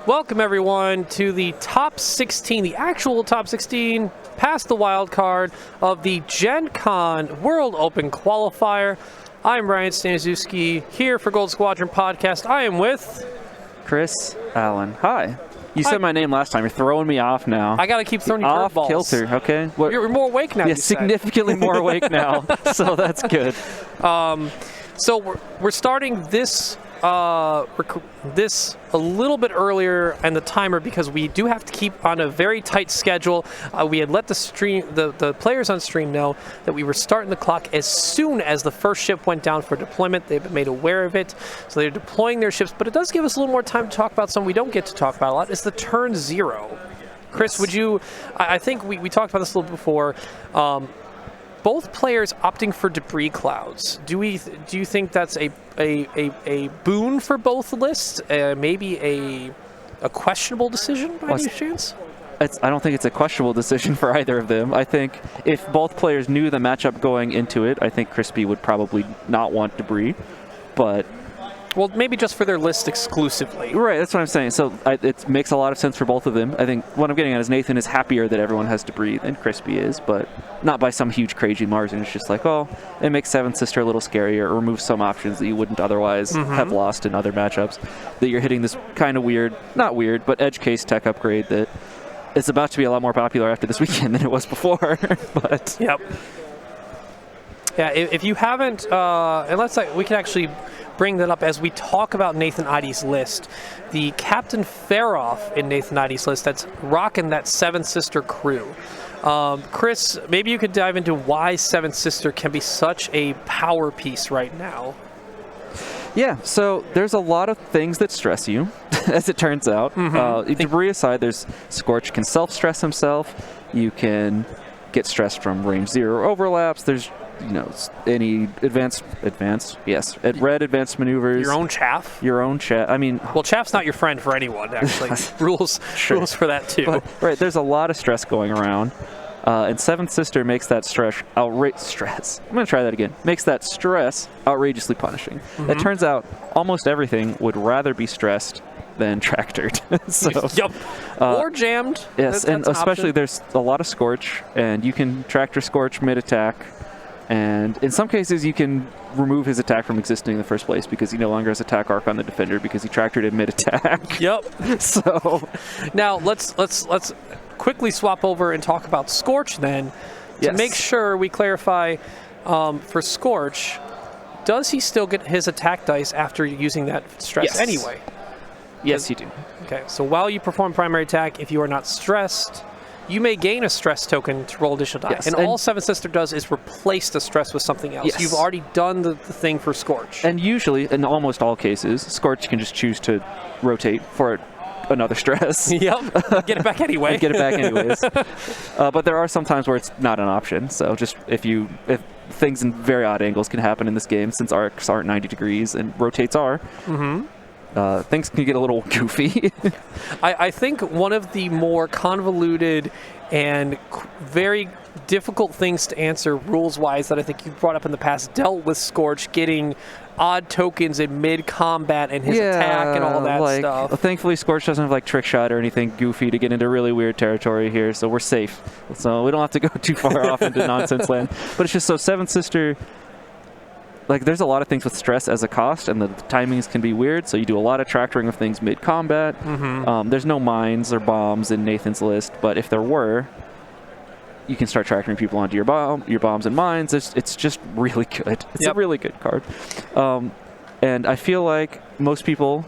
Welcome, everyone, to the top 16, the actual top 16, past the wild card of the Gen Con World Open Qualifier. I'm Ryan Staniszewski, here for Gold Squadron Podcast. I am with... Chris Allen. Hi. You said my name last time. You're throwing me off now. I got to keep throwing you off curveballs. kilter, okay? What? You're more awake now, Yeah, significantly more awake now, so that's good. So we're starting this this a little bit earlier in the timer because we do have to keep on a very tight schedule. We had let the players on stream know that we were starting the clock as soon as the first ship went down for deployment. They've been made aware of it, so they're deploying their ships. But it does give us a little more time to talk about something we don't get to talk about a lot. It's the turn 0. Chris, would you? I think we talked about this a little before. Both players opting for debris clouds. Do you think that's a boon for both lists? Maybe a questionable decision by any chance? I don't think it's a questionable decision for either of them. I think if both players knew the matchup going into it, I think Crispy would probably not want debris, but... Well, maybe just for their list exclusively. Right, that's what I'm saying. So it makes a lot of sense for both of them. I think what I'm getting at is Nathan is happier that everyone has debris than Crispy is, but not by some huge crazy margin. It's just like, oh, it makes Seventh Sister a little scarier, or removes some options that you wouldn't otherwise have lost in other matchups. That you're hitting this kind of weird, not weird, but edge case tech upgrade that is about to be a lot more popular after this weekend than it was before. But yep. Yeah, if you haven't, and we can actually bring that up as we talk about Nathan Eide's list. The Captain Faroff in Nathan Eide's list, that's rocking that Seventh Sister crew. Chris, maybe you could dive into why Seventh Sister can be such a power piece right now. Yeah, so there's a lot of things that stress you, as it turns out. Debris aside, there's Scorch can self-stress himself. You can get stressed from range 0 overlaps. There's any advanced maneuvers. Your own chaff. I mean, well, chaff's not your friend for anyone, actually. rules for that too. But, right, there's a lot of stress going around, and Seventh Sister makes that stress I'm gonna try that again. Makes that stress outrageously punishing. It turns out almost everything would rather be stressed than tractored. So, yep. Or jammed. Yes, and especially option. There's a lot of Scorch, and you can tractor Scorch mid-attack. And in some cases, you can remove his attack from existing in the first place because he no longer has attack arc on the defender because he tractored it mid-attack. Yep. So now let's quickly swap over and talk about Scorch then to make sure we clarify for Scorch. Does he still get his attack dice after using that stress anyway? Yes, you do. Okay, so while you perform primary attack, if you are not stressed, you may gain a stress token to roll additional die. Yes, and all Seventh Sister does is replace the stress with something else. Yes. You've already done the thing for Scorch. And usually, in almost all cases, Scorch can just choose to rotate for another stress. Yep. Get it back anyway. Get it back anyways. But there are some times where it's not an option. So just if things in very odd angles can happen in this game, since arcs aren't 90 degrees and rotates are. Things can get a little goofy. I think one of the more convoluted and very difficult things to answer rules-wise that I think you brought up in the past dealt with Scorch getting odd tokens in mid-combat and his attack and all that stuff. Thankfully, Scorch doesn't have trick shot or anything goofy to get into really weird territory here, so we're safe. So we don't have to go too far off into nonsense land. But it's just so Seventh Sister... there's a lot of things with stress as a cost, and the timings can be weird, so you do a lot of tractoring of things mid-combat. There's no mines or bombs in Nathan's list, but if there were, you can start tractoring people onto your bombs and mines. It's just really good. It's a really good card. And I feel like most people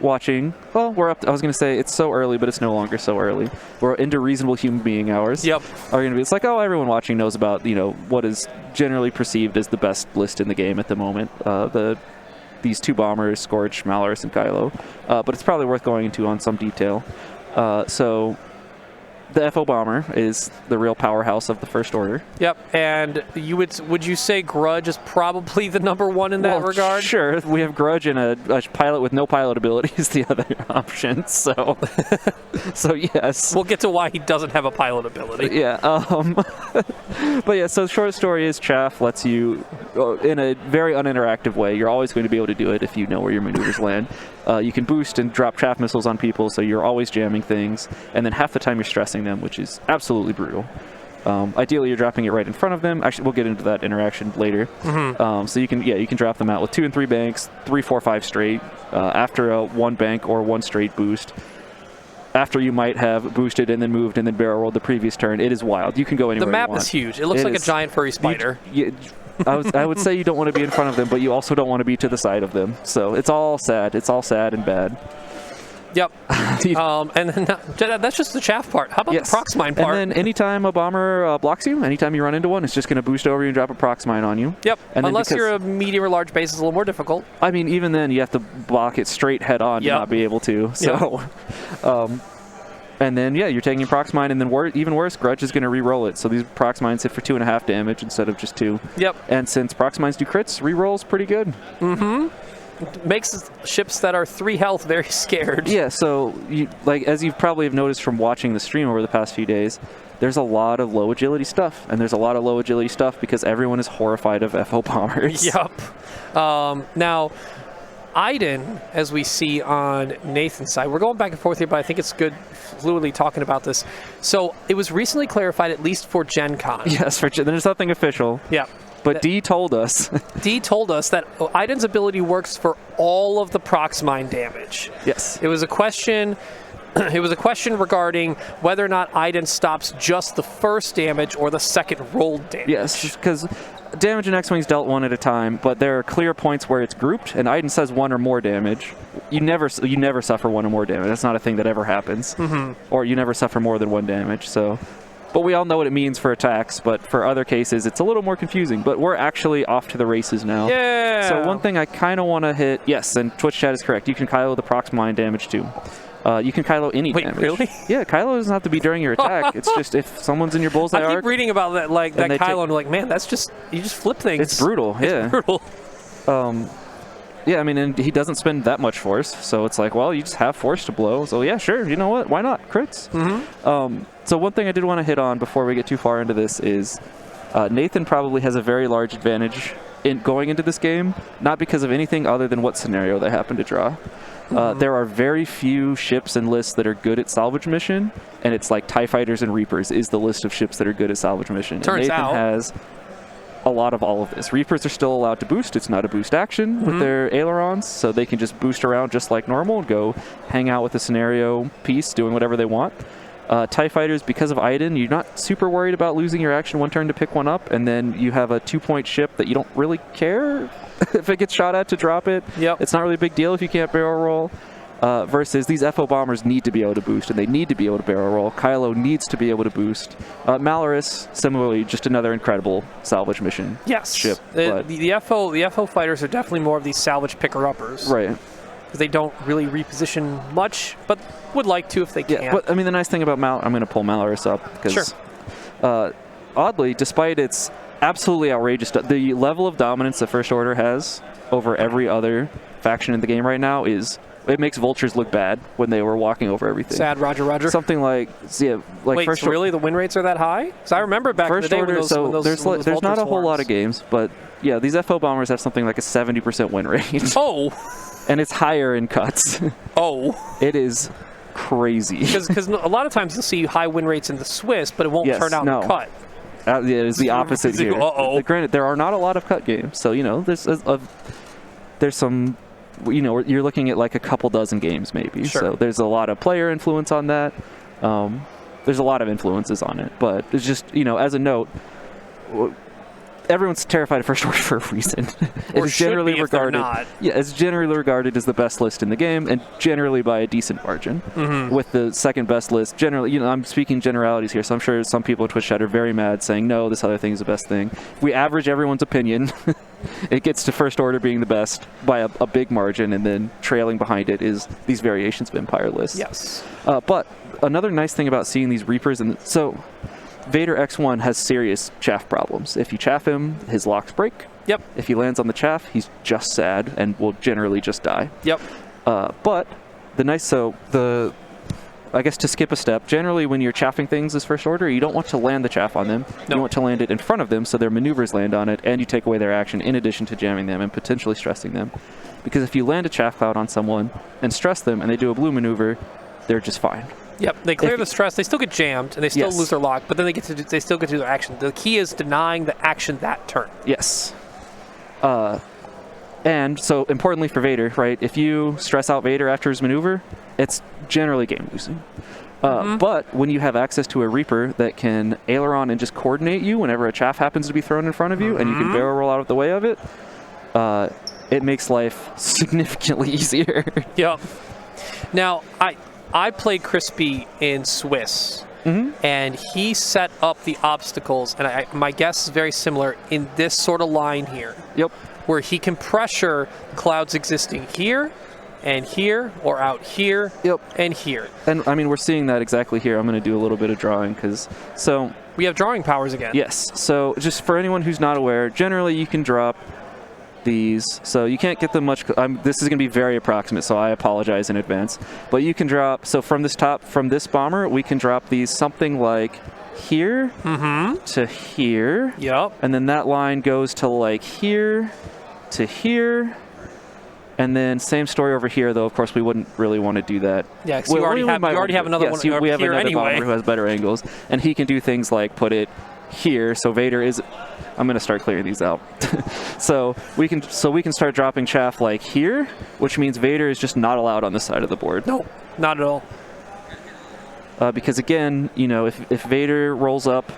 watching, we're up to, I was going to say it's so early, but it's no longer so early. We're into reasonable human being hours. Yep. Are going to be, it's like, everyone watching knows about, what is generally perceived as the best list in the game at the moment. These two bombers, Scorch, Malorus, and Kylo. But it's probably worth going into on some detail. So the FO Bomber is the real powerhouse of the First Order. Yep, and would you say Grudge is probably the #1 in that regard? Sure, we have Grudge and a pilot with no pilot ability is the other option, so so yes. We'll get to why he doesn't have a pilot ability. Yeah, but yeah, so the short story is Chaff lets you, in a very uninteractive way, you're always going to be able to do it if you know where your maneuvers land. You can boost and drop chaff missiles on people, so you're always jamming things, and then half the time you're stressing them, which is absolutely brutal. Ideally, you're dropping it right in front of them. Actually, we'll get into that interaction later. So you can drop them out with 2 and 3 banks, 3, 4, 5 straight, after a 1 bank or 1 straight boost. After you might have boosted and then moved and then barrel rolled the previous turn. It is wild. You can go anywhere you want. The map is huge. It looks like a giant furry spider. I would say you don't want to be in front of them, but you also don't want to be to the side of them. So it's all sad. It's all sad and bad. Yep. And then that's just the chaff part. How about the prox mine part? And then anytime a bomber blocks you, anytime you run into one, it's just going to boost over you and drop a prox mine on you. Yep. And unless you're a medium or large base, it's a little more difficult. I mean, even then, you have to block it straight head on to not be able to. So, and then, you're taking a prox mine, and then even worse, Grudge is going to re-roll it. So these prox mines hit for 2.5 damage instead of just 2. Yep. And since prox mines do crits, re-roll's pretty good. Makes ships that are 3 health very scared. Yeah, so as you probably have noticed from watching the stream over the past few days, there's a lot of low agility stuff, and there's a lot of low agility stuff because everyone is horrified of FO bombers. Yep. Now, Eide, as we see on Nathan's side, we're going back and forth here, but I think it's good fluidly talking about this. So it was recently clarified, at least for Gen Con. Yes, there's nothing official. Yeah. But D told us. D told us that Eiden's ability works for all of the prox mine damage. Yes. It was a question. It was a question regarding whether or not Eiden stops just the first damage or the second rolled damage. Yes, because damage in X-Wing's dealt 1 at a time, but there are clear points where it's grouped, and Eiden says 1 or more damage. You never suffer 1 or more damage. That's not a thing that ever happens. Or you never suffer more than 1 damage. So, but we all know what it means for attacks, but for other cases, it's a little more confusing. But we're actually off to the races now. Yeah! So one thing I kind of want to hit, yes, and Twitch chat is correct, you can Kylo the prox mine damage too. You can Kylo any damage. Wait, really? Yeah, Kylo doesn't have to be during your attack. It's just if someone's in your bullseye arc. I keep reading about that, like that Kylo, and like, man, that's just, you just flip things. It's brutal, yeah. It's brutal. Yeah, I mean, and he doesn't spend that much force, so it's like, well, you just have force to blow. So yeah, sure, you know what? Why not? Crits. So one thing I did want to hit on before we get too far into this is Nathan probably has a very large advantage in going into this game, not because of anything other than what scenario they happen to draw. There are very few ships and lists that are good at salvage mission, and it's like TIE Fighters and Reapers is the list of ships that are good at salvage mission. Turns and Nathan has a lot of all of this. Reapers are still allowed to boost. It's not a boost action with their ailerons, so they can just boost around just like normal and go hang out with the scenario piece, doing whatever they want. TIE Fighters, because of Eiden, you're not super worried about losing your action 1 turn to pick one up, and then you have a 2-point ship that you don't really care if it gets shot at to drop it. It's not really a big deal if you can't barrel roll. Versus these FO bombers need to be able to boost, and they need to be able to barrel roll. Kylo needs to be able to boost. Malarus, similarly, just another incredible salvage mission ship. The FO fighters are definitely more of these salvage picker-uppers. Right. Because they don't really reposition much, but would like to if they can. Yeah, but I mean, the nice thing about I'm going to pull Malarus up, because oddly, despite its absolutely outrageous, the level of dominance that First Order has over every other faction in the game right now is... It makes vultures look bad when they were walking over everything. Sad, Roger, Roger. Something like, Wait, so really the win rates are that high? Because I remember back in the day when those there's not a whole lot of games, but yeah, these FO bombers have something like a 70% win rate. Oh! And it's higher in cuts. Oh. It is crazy. Because a lot of times you'll see high win rates in the Swiss, but it won't turn out in cut. Yeah, it's the opposite here. Granted, there are not a lot of cut games, so, you know, there's some... You know, you're looking at like a couple dozen games maybe. So there's a lot of player influence on that. There's a lot of influences on it. But it's just, you know, as a note, everyone's terrified of First Order for a reason. It Or is should generally be if they're regarded, not. yeah, it's generally regarded as the best list in the game, and generally by a decent margin. With the second best list, generally, I'm speaking generalities here, so I'm sure some people in Twitch chat are very mad, saying no, this other thing is the best thing. If we average everyone's opinion, it gets to First Order being the best by a big margin, and then trailing behind it is these variations of Empire lists. Yes. But another nice thing about seeing these Reapers, and so Vader X1 has serious chaff problems. If you chaff him, his locks break. Yep. If he lands on the chaff, he's just sad and will generally just die. Yep. But I guess to skip a step, generally when you're chaffing things as First Order, you don't want to land the chaff on them. No. You want to land it in front of them so their maneuvers land on it, and you take away their action in addition to jamming them and potentially stressing them. Because if you land a chaff cloud on someone and stress them and they do a blue maneuver, they're just fine. Yep, they clear the stress. They still get jammed, and they still Yes. lose their lock. But then they still get to do their action. The key is denying the action that turn. Yes. And so importantly for Vader, right? If you stress out Vader after his maneuver, it's generally game losing. But when you have access to a Reaper that can aileron and just coordinate you whenever a chaff happens to be thrown in front of you, and you can barrel roll out of the way of it, it makes life significantly easier. Yep. Now, I played Crispy in Swiss, and he set up the obstacles, and my guess is very similar in this sort of line here. Yep. Where he can pressure clouds existing here, and here, or out here, Yep. and here. And I mean, we're seeing that exactly here. I'm going to do a little bit of drawing so We have drawing powers again. yes. So just for anyone who's not aware, generally you can drop these. So you can't get them much. This is going to be very approximate, so I apologize in advance. But you can drop. So from this bomber, we can drop these something like here to here. Yep. And then that line goes to like here to here. And then same story over here, though. Of course, we wouldn't really want to do that. Yeah, because you already have another one we have here another anyway. bomber who has better angles, and he can do things like put it here. So Vader is. I'm going to start clearing these out. so we can start dropping chaff like here, which means Vader is just not allowed on this side of the board. No, not at all. Because again, if Vader rolls up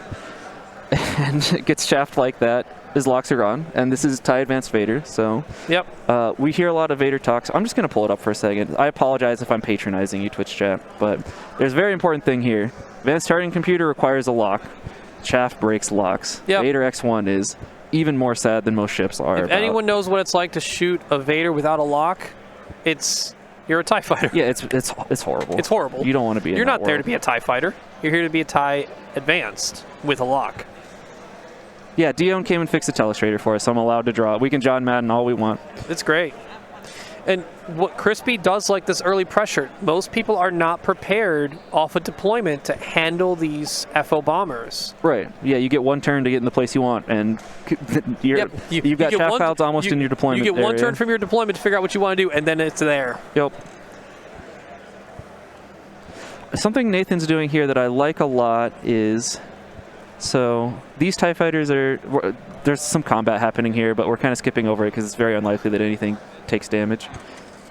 and gets chaffed like that, his locks are gone, and this is TIE Advanced Vader, so Yep. we hear a lot of Vader talks. I'm just going to pull it up for a second. I apologize if I'm patronizing you, Twitch chat, but there's a very important thing here. Advanced Targeting Computer requires a lock. Chaff breaks locks. Yep. Vader X1 is even more sad than most ships are. If anyone knows what it's like to shoot a Vader without a lock, you're a TIE fighter. Yeah, it's horrible. It's horrible. You don't want to be in You're that not there to world. be a TIE fighter. You're here to be a TIE Advanced with a lock. Yeah, Dion came and fixed the telestrator for us, so I'm allowed to draw. We can John Madden all we want. It's great. And what Crispy does like this early pressure, most people are not prepared off a deployment to handle these FO bombers. Right. Yeah, you get one turn to get in the place you want, and you've got get chaff one- clouds almost in your deployment You get one area. turn from your deployment to figure out what you want to do, and then it's there. Yep. Something Nathan's doing here that I like a lot is, so these TIE fighters there's some combat happening here, but we're kind of skipping over it because it's very unlikely that anything takes damage.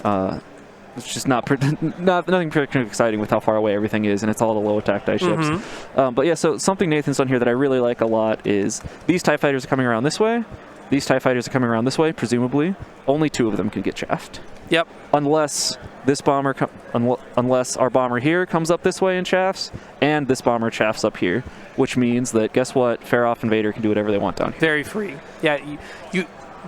It's just nothing particularly exciting with how far away everything is, and it's all the low attack die ships. But yeah, so something Nathan's done here that I really like a lot is these TIE fighters are coming around this way. These TIE fighters are coming around this way, presumably. Only 2 of them can get chaffed. Yep. Unless this bomber, unless our bomber here comes up this way and chaffs, and this bomber chaffs up here, which means that guess what? Faroff and Vader can do whatever they want down here. Very free. Yeah,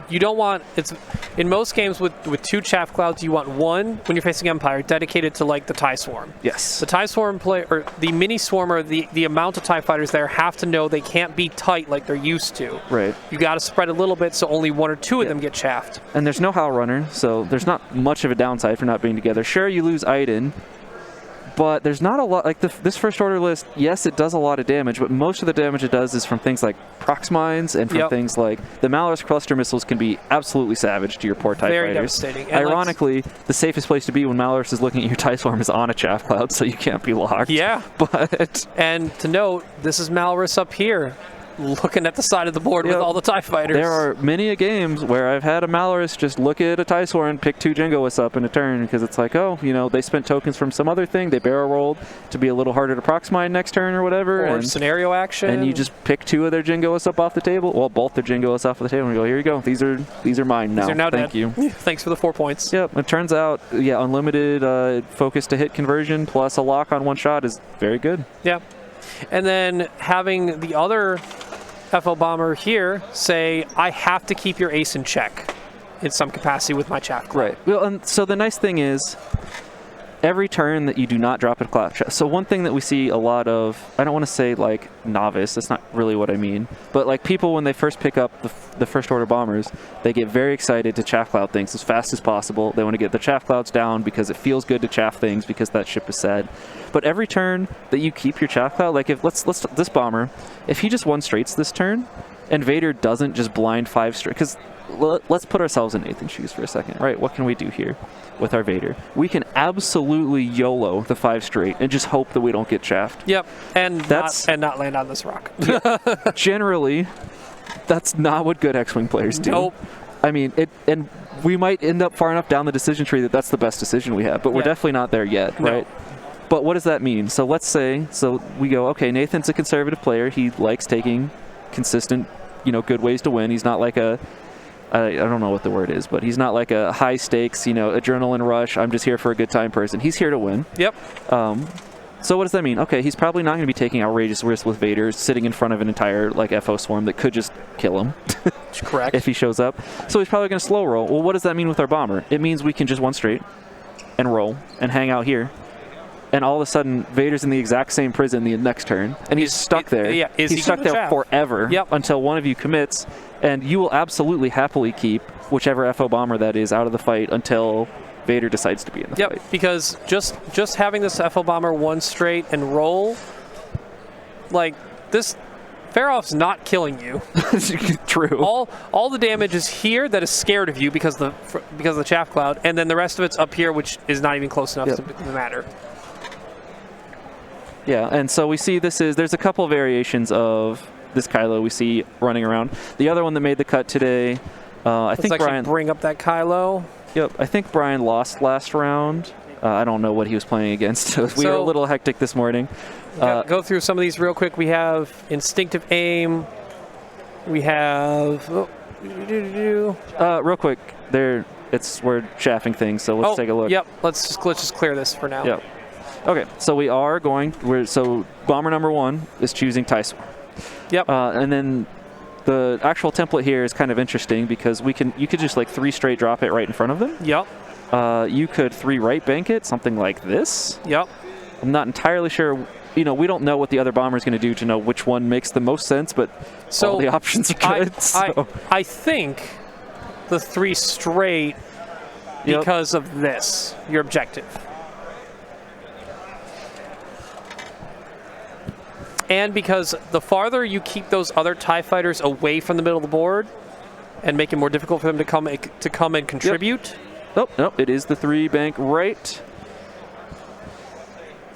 you don't want, it's in most games with 2 chaff clouds, you want one when you're facing Empire dedicated to like the TIE Swarm. Yes. The TIE Swarm or the mini Swarm, or the amount of TIE fighters there have to know they can't be tight like they're used to. Right. You got to spread a little bit so only 1 or 2 of them get chaffed. And there's no Howl Runner, so there's not much of a downside for not being together. Sure, you lose Eide, but there's not a lot, like this First Order list, yes, it does a lot of damage, but most of the damage it does is from things like prox mines and from things like the Malorus cluster missiles can be absolutely savage to your poor TIE Very fighters. devastating. And ironically, the safest place to be when Malorus is looking at your TIE Swarm is on a chaff cloud, so you can't be locked. Yeah. But And to note, this is Malrus up here. looking at the side of the board with all the TIE fighters. There are many a games where I've had a Malorus just look at a TIE Sworn, pick 2 Jingoists up in a turn because it's like, oh, you know, they spent tokens from some other thing, they barrel rolled to be a little harder to proxmine next turn or whatever. Or and scenario action. And you just pick 2 of their Jingoists up off the table. Well, both their Jingoists off the table and you go, here you go. These are mine now. These are now Thank dead. you. Thanks for the 4 points. Yep. It turns out, yeah, unlimited focus to hit conversion plus a lock on 1 shot is very good. Yeah. And then having the other FO Bomber here say, I have to keep your ace in check in some capacity with my chaff cloud. Right. Well, and so the nice thing is, every turn that you do not drop a cloud chaff. So one thing that we see a lot of, I don't want to say like novice, that's not really what I mean, but like people when they first pick up the first order bombers, they get very excited to chaff cloud things as fast as possible. They want to get the chaff clouds down because it feels good to chaff things because that ship is sad. But every turn that you keep your chaff cloud, like if let's this bomber, if he just 1 straights this turn and Vader doesn't just blind 5 straight, because let's put ourselves in Nathan's shoes for a second, right? What can we do here with our Vader? We can absolutely YOLO the 5 straight and just hope that we don't get chaffed. Yep, and not land on this rock. Generally, that's not what good X-Wing players do. Nope. I mean, and we might end up far enough down the decision tree that that's the best decision we have, but we're definitely not there yet, right? But what does that mean? So let's say, so we go, okay, Nathan's a conservative player. He likes taking consistent, you know, good ways to win. He's not like I don't know what the word is, but he's not like a high stakes, you know, adrenaline rush, I'm just here for a good time person. He's here to win. Yep. So what does that mean? Okay, he's probably not going to be taking outrageous risks with Vader sitting in front of an entire like FO swarm that could just kill him. Correct. If he shows up. So he's probably going to slow roll. Well, what does that mean with our bomber? It means we can just 1 straight and roll and hang out here. And all of a sudden, Vader's in the exact same prison the next turn, and he's stuck there. Yeah, he's stuck there forever until one of you commits, and you will absolutely happily keep whichever FO bomber that is out of the fight until Vader decides to be in the fight. Because just having this FO bomber 1 straight and roll, like this, Farroff's not killing you. True. All the damage is here that is scared of you because of the chaff cloud, and then the rest of it's up here, which is not even close enough to matter. Yeah, and so we see there's a couple variations of this Kylo we see running around. The other one that made the cut today, I think Brian... bring up that Kylo. Yep, I think Brian lost last round. I don't know what he was playing against. We were a little hectic this morning. Go through some of these real quick. We have Instinctive Aim. We have... real quick, we're chaffing things, so let's take a look. Yep, let's just clear this for now. Yep. Okay, so so bomber number 1 is choosing TIE Swarm. Yep. And then the actual template here is kind of interesting because you could just like 3 straight drop it right in front of them. Yep. You could 3 right bank it, something like this. Yep. I'm not entirely sure. You know, we don't know what the other bomber is going to do to know which one makes the most sense, but all the options are good. I think the 3 straight because of this, your objective. And because the farther you keep those other TIE fighters away from the middle of the board and make it more difficult for them to come and contribute. Yep. Nope, it is the 3 bank right.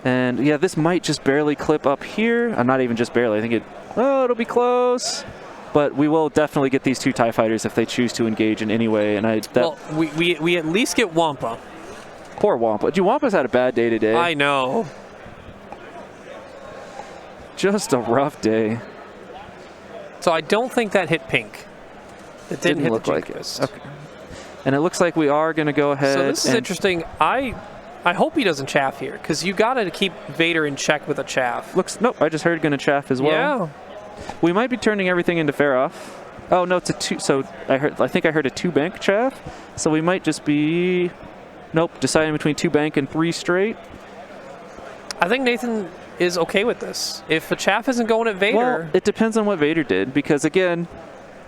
And yeah, this might just barely clip up here. I'm not even just barely. I think it'll be close. But we will definitely get these 2 TIE fighters if they choose to engage in any way. And we at least get Wampa. Poor Wampa. Wampa's had a bad day today. I know. Just a rough day. So I don't think that hit pink. It didn't hit look the like it. Okay. And it looks like we are going to go ahead. So this is interesting. I hope he doesn't chaff here because you got to keep Vader in check with a chaff. Nope. I just heard going to chaff as well. Yeah. We might be turning everything into Farroff. Oh no, it's a 2. So I think I heard a 2 bank chaff. So we might just be deciding between 2 bank and 3 straight. I think Nathan is okay with this. If the chaff isn't going at Vader... Well, it depends on what Vader did, because again,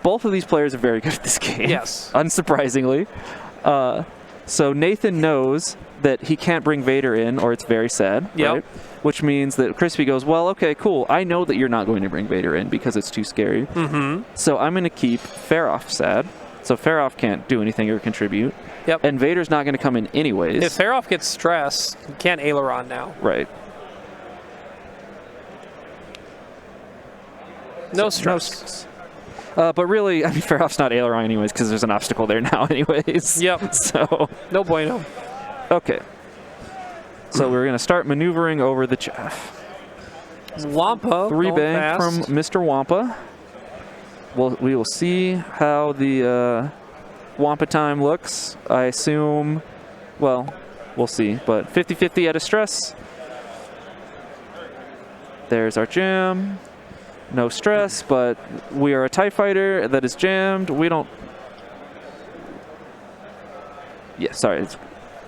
both of these players are very good at this game. Yes. Unsurprisingly. So Nathan knows that he can't bring Vader in, or it's very sad, right? Which means that Crispy goes, well, okay, cool. I know that you're not going to bring Vader in because it's too scary. Mm-hmm. So I'm going to keep Farroff sad. So Farroff can't do anything or contribute. Yep. And Vader's not going to come in anyways. If Farroff gets stressed, you can't aileron now. Right. No stress. But really, I mean, Fairhoff's not aileron anyways because there's an obstacle there now anyways. Yep. So. No bueno. Okay. So we're going to start maneuvering over the chaff. Wampa. 3 bank fast. from Mr. Wampa. We will see how the Wampa time looks. I assume, well, we'll see. But 50-50 at a stress. There's our jam. No stress, but we are a TIE fighter that is jammed. We don't... Yeah, sorry.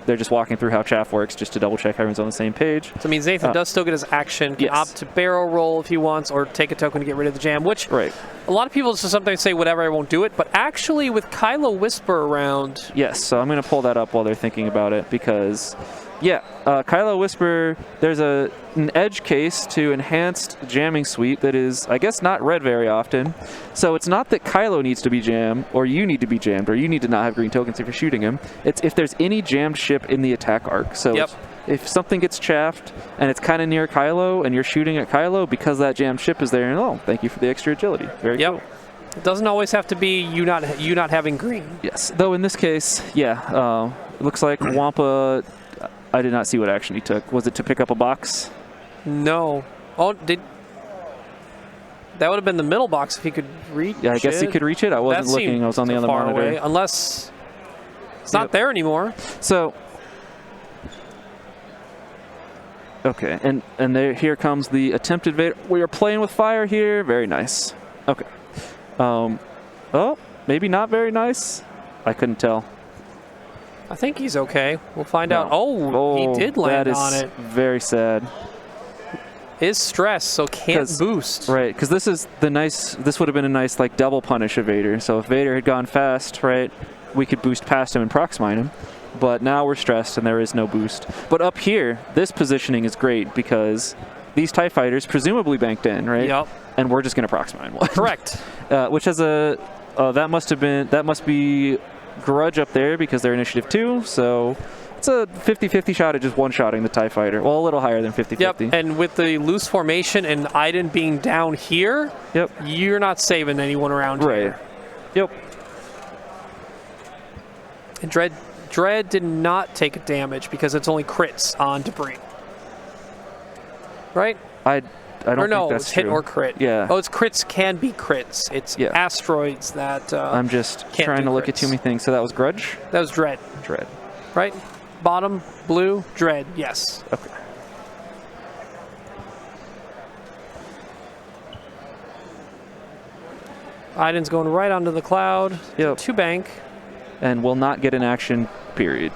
They're just walking through how chaff works just to double check everyone's on the same page. So it means Nathan does still get his action, can opt to barrel roll if he wants, or take a token to get rid of the jam, which a lot of people just sometimes say, whatever, I won't do it. But actually, with Kylo Whisper around... Yes, so I'm going to pull that up while they're thinking about it because, Kylo Whisper, there's an edge case to enhanced jamming suite that is, I guess, not read very often. So it's not that Kylo needs to be jammed, or you need to be jammed, or you need to not have green tokens if you're shooting him. It's if there's any jammed ship in the attack arc. So if something gets chaffed and it's kind of near Kylo and you're shooting at Kylo because that jammed ship is there, and oh, thank you for the extra agility. Very cool. It doesn't always have to be you not having green. Yes, though in this case, it looks like Wampa... I did not see what action he took. Was it to pick up a box? No. Oh, that would have been the middle box if he could reach it. Yeah, I guess he could reach it. I wasn't looking. I was on the other monitor. Away, unless it's not there anymore. So, okay, and here comes the attempted Vader. We are playing with fire here. Very nice. Okay. Oh, maybe not very nice. I couldn't tell. I think he's okay. We'll find out. Oh, he did land on it. Very sad. Is stress, so can't boost. Right, because this is the nice. This would have been a nice like double punish of Vader. So if Vader had gone fast, right, we could boost past him and prox mine him. But now we're stressed and there is no boost. But up here, this positioning is great because these TIE fighters presumably banked in, right? Yep. And we're just going to prox mine one. Correct. Which has a that must be grudge up there because they're initiative 2, so it's a 50-50 shot at just one-shotting the TIE fighter. Well, a little higher than 50-50. Yep, and with the loose formation and Iden being down here, you're not saving anyone around here. Yep. And Dread did not take damage because it's only crits on debris. Right? I don't think that's it's hit true. or crit. Yeah. Oh, it's crits can be crits. It's asteroids that I'm just trying to look at too many things. So that was Grudge? That was Dread. Dread. Right? Bottom, blue, Dread, yes. Okay. Iden's going right onto the cloud. Yep. 2 bank. And will not get an action, period.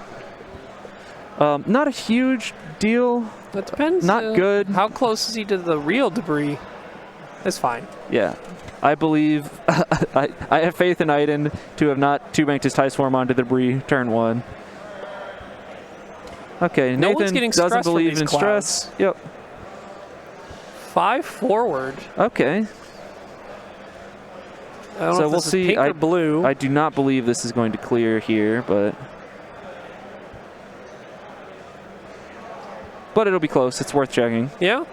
Not a huge deal. That depends. Not good. How close is he to the real debris? That's fine. Yeah. I believe, I have faith in Iden to have not 2-banked his TIE Swarm onto the debris turn 1. Okay, no Nathan one's getting doesn't believe in clouds. stress. Yep. 5 forward. Okay. I don't know so if we'll this is see. pink or blue. I do not believe this is going to clear here, but it'll be close. It's worth checking. Yeah.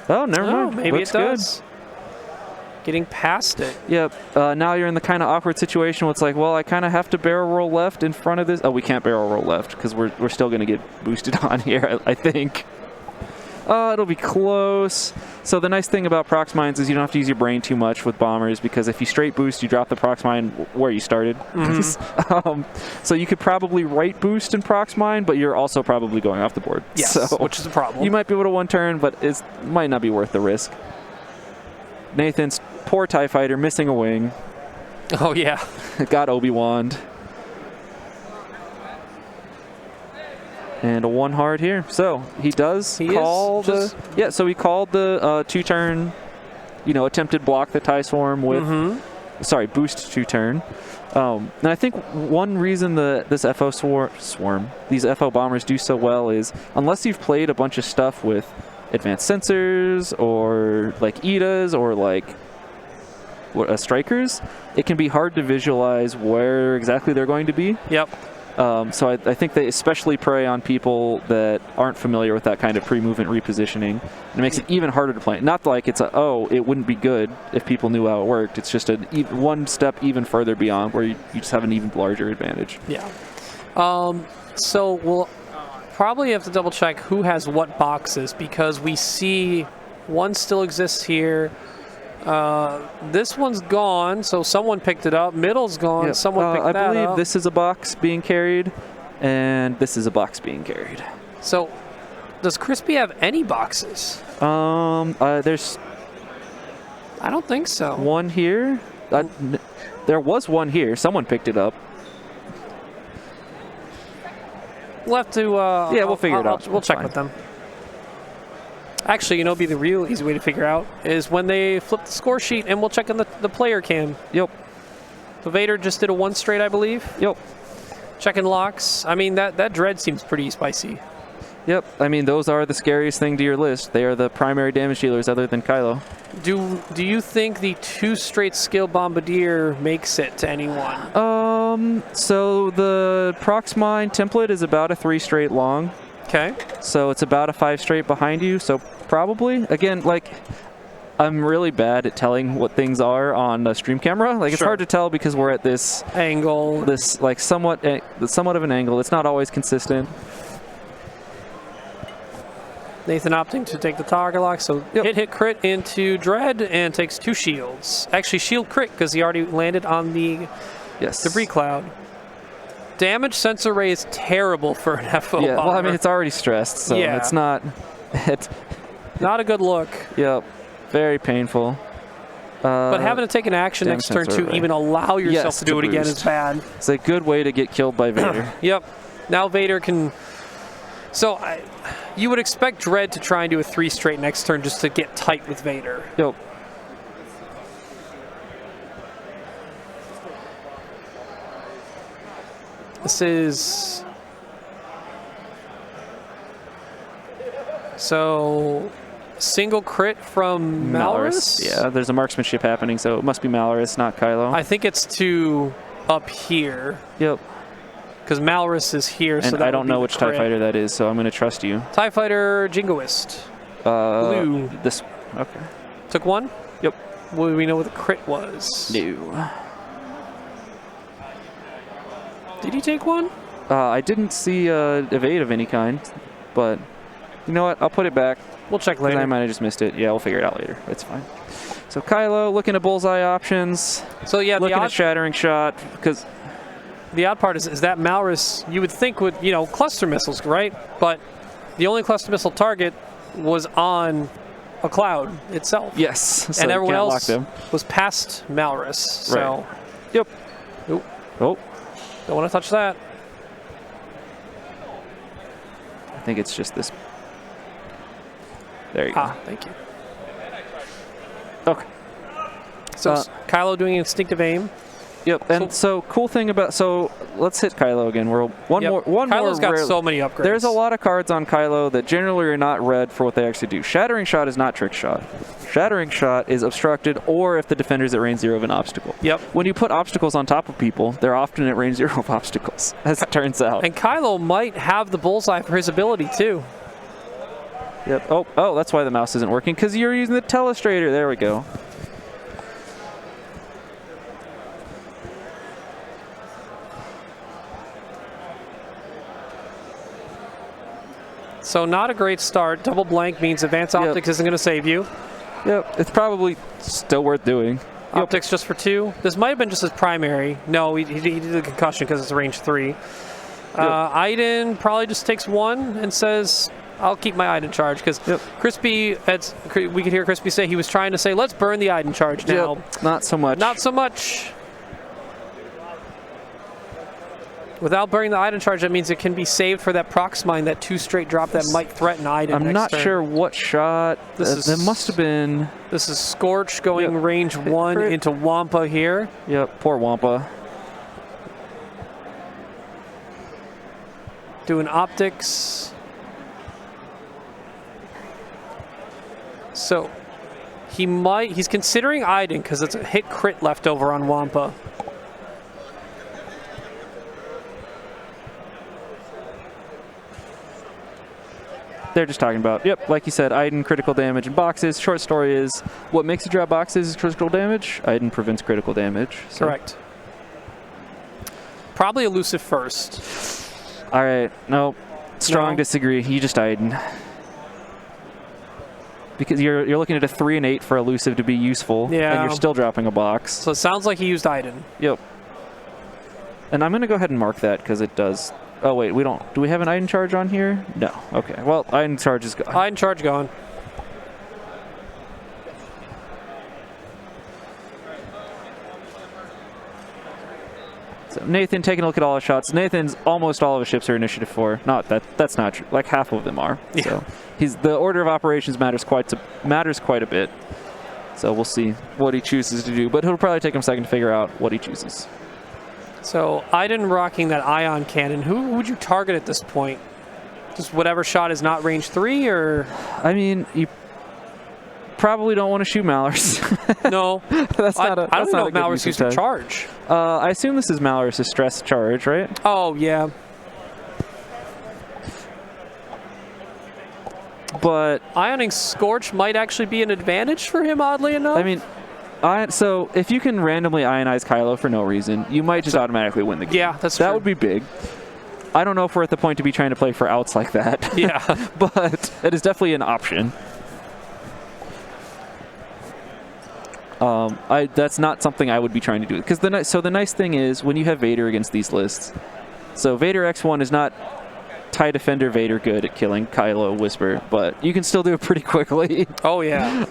Oh, never mind. Maybe Looks it does. Good. Getting past it. Yep. Now you're in the kind of awkward situation where it's like, well, I kind of have to barrel roll left in front of this. Oh, we can't barrel roll left because we're still going to get boosted on here, I think. It'll be close. So the nice thing about prox mines is you don't have to use your brain too much with bombers because if you straight boost, you drop the prox mine where you started. So you could probably right boost and prox mine, but you're also probably going off the board. Yes, so which is a problem. You might be able to one turn, but it might not be worth the risk. Nathan's poor TIE fighter missing a wing. Oh, yeah. Got Obi-Wan. And a 1 hard here. So he does call the... Yeah, so he called the 2-turn, attempted block the TIE Swarm with... Sorry, boost 2-turn. And I think one reason this FO swarm, these FO bombers do so well is unless you've played a bunch of stuff with advanced sensors or like Eides or like strikers, it can be hard to visualize where exactly they're going to be. Yep. So I think they especially prey on people that aren't familiar with that kind of pre-movement repositioning. And it makes it even harder to play. Not like it's it wouldn't be good if people knew how it worked. It's just one step even further beyond where you just have an even larger advantage. Yeah. So we'll probably have to double check who has what boxes, because we see one still exists here. This one's gone, so someone picked it up. Middle's gone, someone picked that up. I believe this is a box being carried, and this is a box being carried. So, does Crispy have any boxes? There's... I don't think so. One here. There was one here. Someone picked it up. We'll have to... we'll figure it out. We'll check with them. Actually, it'd be the real easy way to figure out is when they flip the score sheet, and we'll check in the player cam. Yep. So Vader just did a 1 straight, I believe. Yep. Checking locks. I mean, that dread seems pretty spicy. Yep. I mean, those are the scariest thing to your list. They are the primary damage dealers other than Kylo. Do you think the 2 straight skill bombardier makes it to anyone? So the Prox Mine template is about a 3 straight long. Okay. So it's about a 5 straight behind you. So probably, again, like, I'm really bad at telling what things are on a stream camera. Like, it's hard to tell because we're at this angle, this like somewhat of an angle. It's not always consistent. Nathan opting to take the target lock, so hit crit into Dread and takes 2 shields. Actually, shield crit because he already landed on the debris cloud. Damage sensor ray is terrible for an FO bomber. Well, I mean, it's already stressed, so it's not... It's not a good look. Yep, very painful. But having to take an action next turn to even allow yourself to do it again is bad. It's a good way to get killed by Vader. Yep. Now Vader can... So you would expect Dread to try and do a 3 straight next turn just to get tight with Vader. Yep. This is... So, single crit from Malorus? Yeah, there's a marksmanship happening, so it must be Malorus, not Kylo. I think it's to up here. Yep. Because Malorus is here, and so that I don't know which TIE fighter that is, so I'm going to trust you. TIE fighter Jingoist. Blue. This... Okay. Took 1? Yep. Well, we know what the crit was. No. Did he take 1? I didn't see evade of any kind, but you know what? I'll put it back. We'll check later. I might have just missed it. Yeah, we'll figure it out later. It's fine. So Kylo looking at bullseye options. So yeah, looking at shattering shot because the odd part is that Malorus you would think would cluster missiles, right? But the only cluster missile target was on a cloud itself. Yes, so and everyone else was past Malorus. So. Right. Yep. Oop. Oh. Don't want to touch that. I think it's just this. There you go. Thank you. Okay. So Kylo doing instinctive aim. Yep. And so cool thing about let's hit Kylo again. Kylo's got so many upgrades. There's a lot of cards on Kylo that generally are not read for what they actually do. Shattering shot is not trick shot. Shattering shot is obstructed or if the defender's at range 0 of an obstacle. Yep. When you put obstacles on top of people, they're often at range 0 of obstacles, as it turns out. And Kylo might have the bullseye for his ability too. Yep. Oh, that's why the mouse isn't working, because you're using the telestrator. There we go. So not a great start. Double blank means advanced optics isn't going to save you. Yep, it's probably still worth doing. Optics just for 2. This might have been just his primary. No, he did the concussion because it's range 3. Eide probably just takes 1 and says, I'll keep my Eide charge because Crispy, we could hear Crispy say he was trying to say, let's burn the Eide charge now. Not so much. Not so much. Without burning the Eide charge, that means it can be saved for that Prox Mine, that 2 straight drop that might threaten Eide I'm not sure what shot. That must have been... This is Scorch going range 1 into Wampa here. Yep, poor Wampa. Doing optics. So he's considering Eide because it's a hit crit left over on Wampa. they're just talking about, yep, like you said, Eiden critical damage in boxes. Short story is, what makes you drop boxes is critical damage. Eiden prevents critical damage. So. Correct. Probably elusive first. All right, no, strong No. disagree. You just Eiden. Because you're looking at a 3 and 8 for elusive to be useful, Yeah. and you're still dropping a box. So it sounds like he used Eiden. Yep. And I'm going to go ahead and mark that because it does. Oh, wait, we don't. Do we have an Eiden charge on here? No. Okay. Well, Eiden charge is gone. Eiden charge gone. So Nathan taking a look at all his shots. Nathan's almost all of his ships are initiative 4. Not that. That's not true. Like half of them are. Yeah. So the order of operations matters quite a bit. So we'll see what he chooses to do. But it'll probably take him a second to figure out what he chooses. So Eiden rocking that ion cannon. Who would you target at this point? Just whatever shot is not range 3, or? I mean, you probably don't want to shoot Malorus. No. That's not a. I don't that's know not if a good Malorus use of used to time. charge. I assume this is Malorus' stress charge, right? Oh, yeah. But Ioning Scorch might actually be an advantage for him, oddly enough. I mean, so if you can randomly ionize Kylo for no reason, you might just automatically win the game. Yeah, that's that true. would be big. I don't know if we're at the point to be trying to play for outs like that. Yeah. But it is definitely an option. That's not something I would be trying to do. Because the nice thing is when you have Vader against these lists, so Vader X1 is not TIE Defender Vader good at killing Kylo Whisper, but you can still do it pretty quickly. Oh, yeah.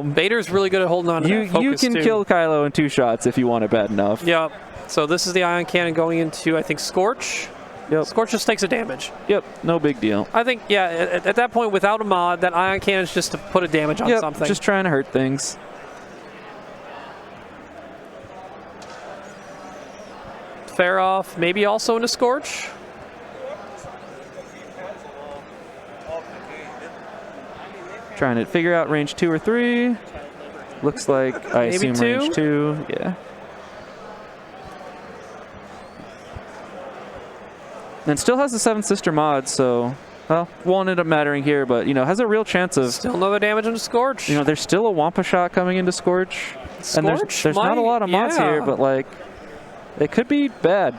Vader's really good at holding on to that You focus, can too. kill Kylo in 2 shots if you want it bad enough. Yep. So this is the ion cannon going into, I think, Scorch. Yep. Scorch just takes a damage. Yep. No big deal. I think, yeah, at that point, without a mod, that ion cannon is just to put a damage on Yep. something. Just trying to hurt things. Fair off, maybe also into Scorch. Trying to figure out range 2 or 3. Looks like I Maybe assume 2? range 2. Yeah. And still has the 7 sister mod, so well, won't end up mattering here, but has a real chance of. Still another damage into Scorch. There's still a Wampa shot coming into Scorch. And Scorch there's not a might- lot of mods yeah. here, but like it could be bad.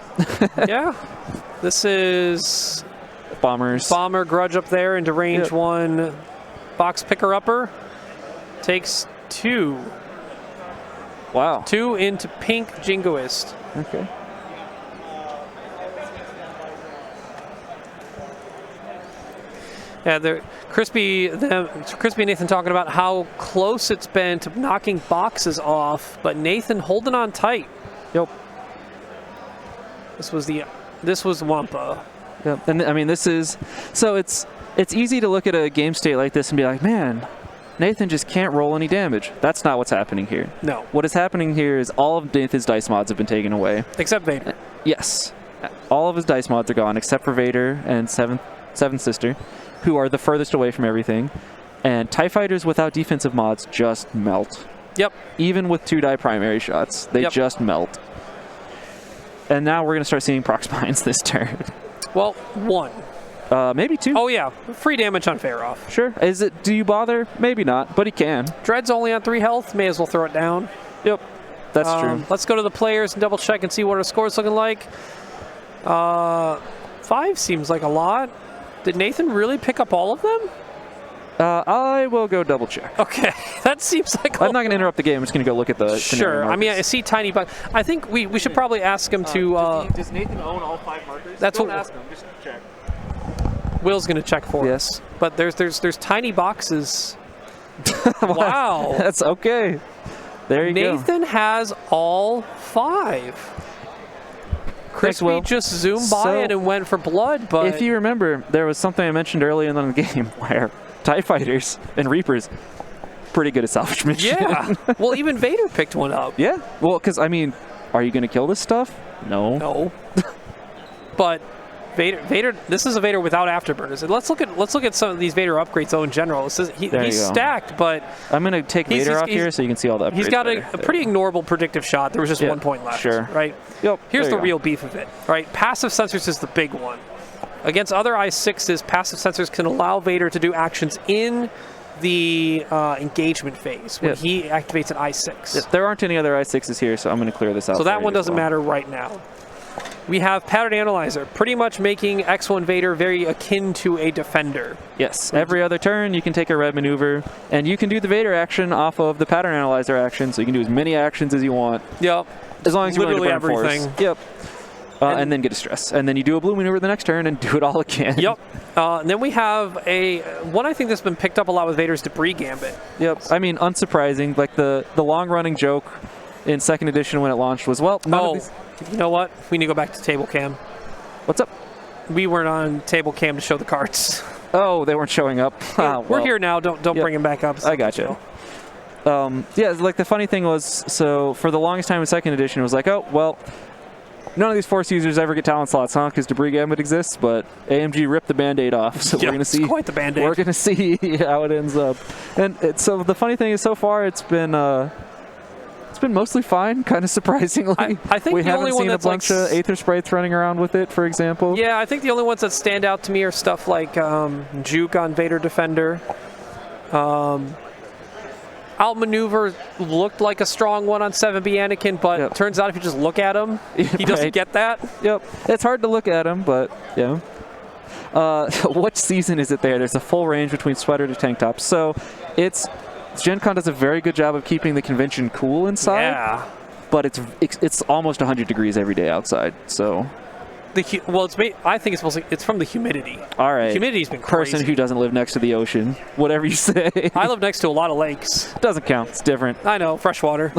Yeah. This is Bombers. Bomber Grudge up there into range Yep. 1. Box picker upper takes 2. Wow. 2 into pink Jingoist. Okay. Yeah, Crispy and Nathan talking about how close it's been to knocking boxes off, but Nathan holding on tight. Yep. This was Wampa. Yep. And I mean, this is so it's easy to look at a game state like this and be like, man, Nathan just can't roll any damage. That's not what's happening here. No, What is happening here is all of Nathan's dice mods have been taken away. except Vader. Yes. All of his dice mods are gone except for Vader and Seven Sister, who are the furthest away from everything. And TIE fighters without defensive mods just melt. Yep. Even with 2-die primary shots, they Yep. just melt. And now we're going to start seeing proc spines this turn. Well, 1. Maybe 2. Oh yeah, free damage on Faroff. Sure. Do you bother? Maybe not, but he can. Dread's only on 3 health. May as well throw it down. Yep. That's true. Let's go to the players and double check and see what our score's looking like. 5 seems like a lot. Did Nathan really pick up all of them? I will go double check. Okay, that seems like a I'm not going to interrupt the game. I'm just going to go look at the Sure. I mean, I see tiny bugs. I think we should probably ask him to. does Nathan own all 5 markers? That's Don't what- ask him. Just check. Will's going to check for Yes. us. But there's tiny boxes. Wow. That's okay. There you go. Nathan has all 5. Crispy Will. just zoomed by So, it and went for blood, but If you remember, there was something I mentioned early in the game where TIE fighters and Reapers pretty good at salvage mission. yeah. Well, even Vader picked one up. Yeah. Well, because I mean, are you going to kill this stuff? No. No. But Vader. This is a Vader without afterburners. And let's look at some of these Vader upgrades though in general. He's There you go. stacked, but I'm going to take Vader off here so you can see all the upgrades. he's got a better. pretty ignorable predictive shot. There was just Yeah, 1 point left. sure. Right. Yep. Here's there the you go. real beef of it. Right. Passive sensors is the big one. Against other I-6s, passive sensors can allow Vader to do actions in the engagement phase when he activates an I-6. Yep. There aren't any other I-6s here, so I'm going to clear this out. So that one doesn't matter right now. We have Pattern Analyzer, pretty much making X1 Vader very akin to a defender. Yes, every other turn you can take a red maneuver, and you can do the Vader action off of the Pattern Analyzer action, so you can do as many actions as you want. Yep. As long as you're willing to burn everything. Force. Yep. And then get a stress. And then you do a blue maneuver the next turn and do it all again. Yep. And then we have one I think that's been picked up a lot with Vader's Debris Gambit. Yep. I mean, unsurprising. Like the long-running joke in 2nd edition when it launched was, well, none of these... You know what? We need to go back to table cam. What's up? We weren't on table cam to show the cards. Oh, they weren't showing up. We're here now. Don't bring them back up. I got you. Yeah, like the funny thing was, so for the longest time in 2nd edition, it was like, oh, well, none of these Force users ever get talent slots, huh? Because Debris Gambit exists, but AMG ripped the Band-Aid off, so we're going to see. Quite the Band-Aid. We're going to see how it ends up. And so the funny thing is, so far it's been mostly fine, kind of surprisingly. I think we the haven't only one seen a that's bunch of Aether Sprites running around with it, for example. Yeah, I think the only ones that stand out to me are stuff like Juke on Vader Defender. Outmaneuver looked like a strong one on 7B Anakin, but it turns out if you just look at him, he doesn't get that. Yep. It's hard to look at him, but yeah. What season is it there? There's a full range between sweater to tank tops. So Gen Con does a very good job of keeping the convention cool inside. Yeah. But it's almost 100 degrees every day outside, so... I think it's from the humidity. All right. The humidity's been crazy. Person who doesn't live next to the ocean, whatever you say. I live next to a lot of lakes. Doesn't count. It's different. I know, fresh water.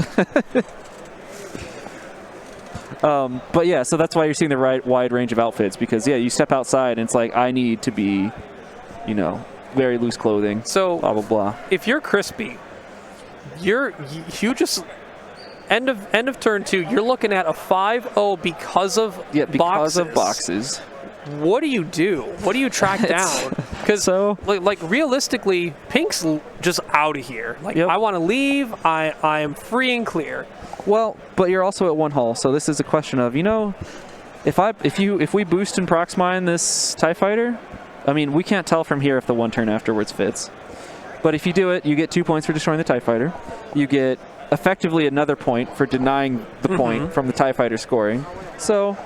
But yeah, so that's why you're seeing the wide range of outfits, because yeah, you step outside and it's like, I need to be, very loose clothing. So blah blah blah. If you're crispy, you just end of turn 2, you're looking at a 5-0 because of boxes. What do you do? What do you track down? Because like realistically, Pink's just out of here. Like I want to leave. I am free and clear. Well, but you're also at 1 hull, so this is a question of if we boost and prox mine this TIE fighter, I mean we can't tell from here if the 1 turn afterwards fits. But if you do it, you get 2 points for destroying the TIE fighter. You get effectively another point for denying the point from the TIE fighter scoring. So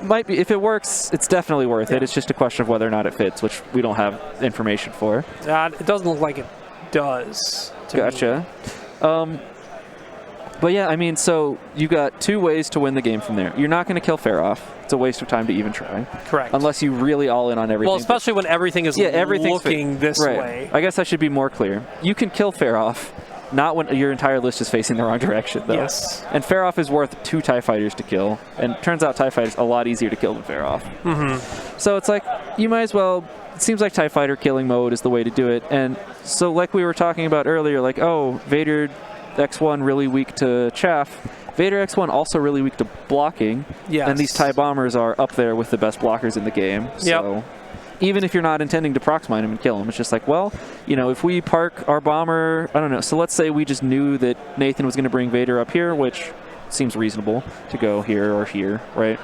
might be, if it works, it's definitely worth it. It's just a question of whether or not it fits, which we don't have information for. It doesn't look like it does. Gotcha. But yeah, I mean, so you got 2 ways to win the game from there. You're not going to kill Farroff. It's a waste of time to even try. Correct. Unless you really all in on everything. Well, especially when everything is looking this way. I guess I should be more clear. You can kill Farroff, not when your entire list is facing the wrong direction, though. Yes. And Farroff is worth 2 TIE fighters to kill. And turns out TIE fighters a lot easier to kill than Farroff. So it's like, you might as well... It seems like TIE fighter killing mode is the way to do it. And so like we were talking about earlier, like, oh, Vader X1 really weak to chaff. Vader X1 also really weak to blocking. Yes. And these TIE bombers are up there with the best blockers in the game. So even if you're not intending to prox mine him and kill him, it's just like, well, if we park our bomber, I don't know. So let's say we just knew that Nathan was going to bring Vader up here, which seems reasonable to go here or here, right?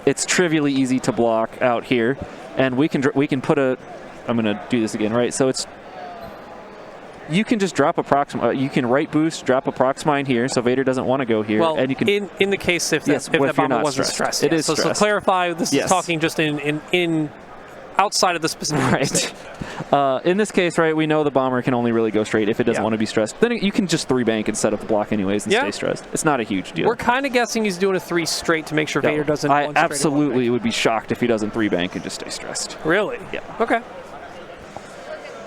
It's trivially easy to block out here, and we can put a. I'm going to do this again, right? So it's. You can just drop a prox. You can right boost, drop a prox mine here, so Vader doesn't want to go here. Well, and you can in the case if that bomber wasn't stressed. It is so stressed. So clarify, this is talking just in outside of the specific. Right. In this case, right, we know the bomber can only really go straight if it doesn't want to be stressed. Then you can just 3 bank and set up the block anyways and stay stressed. It's not a huge deal. We're kind of guessing he's doing a 3 straight to make sure Vader doesn't. I absolutely would be shocked if he doesn't 3 bank and just stay stressed. Really? Yeah. Okay.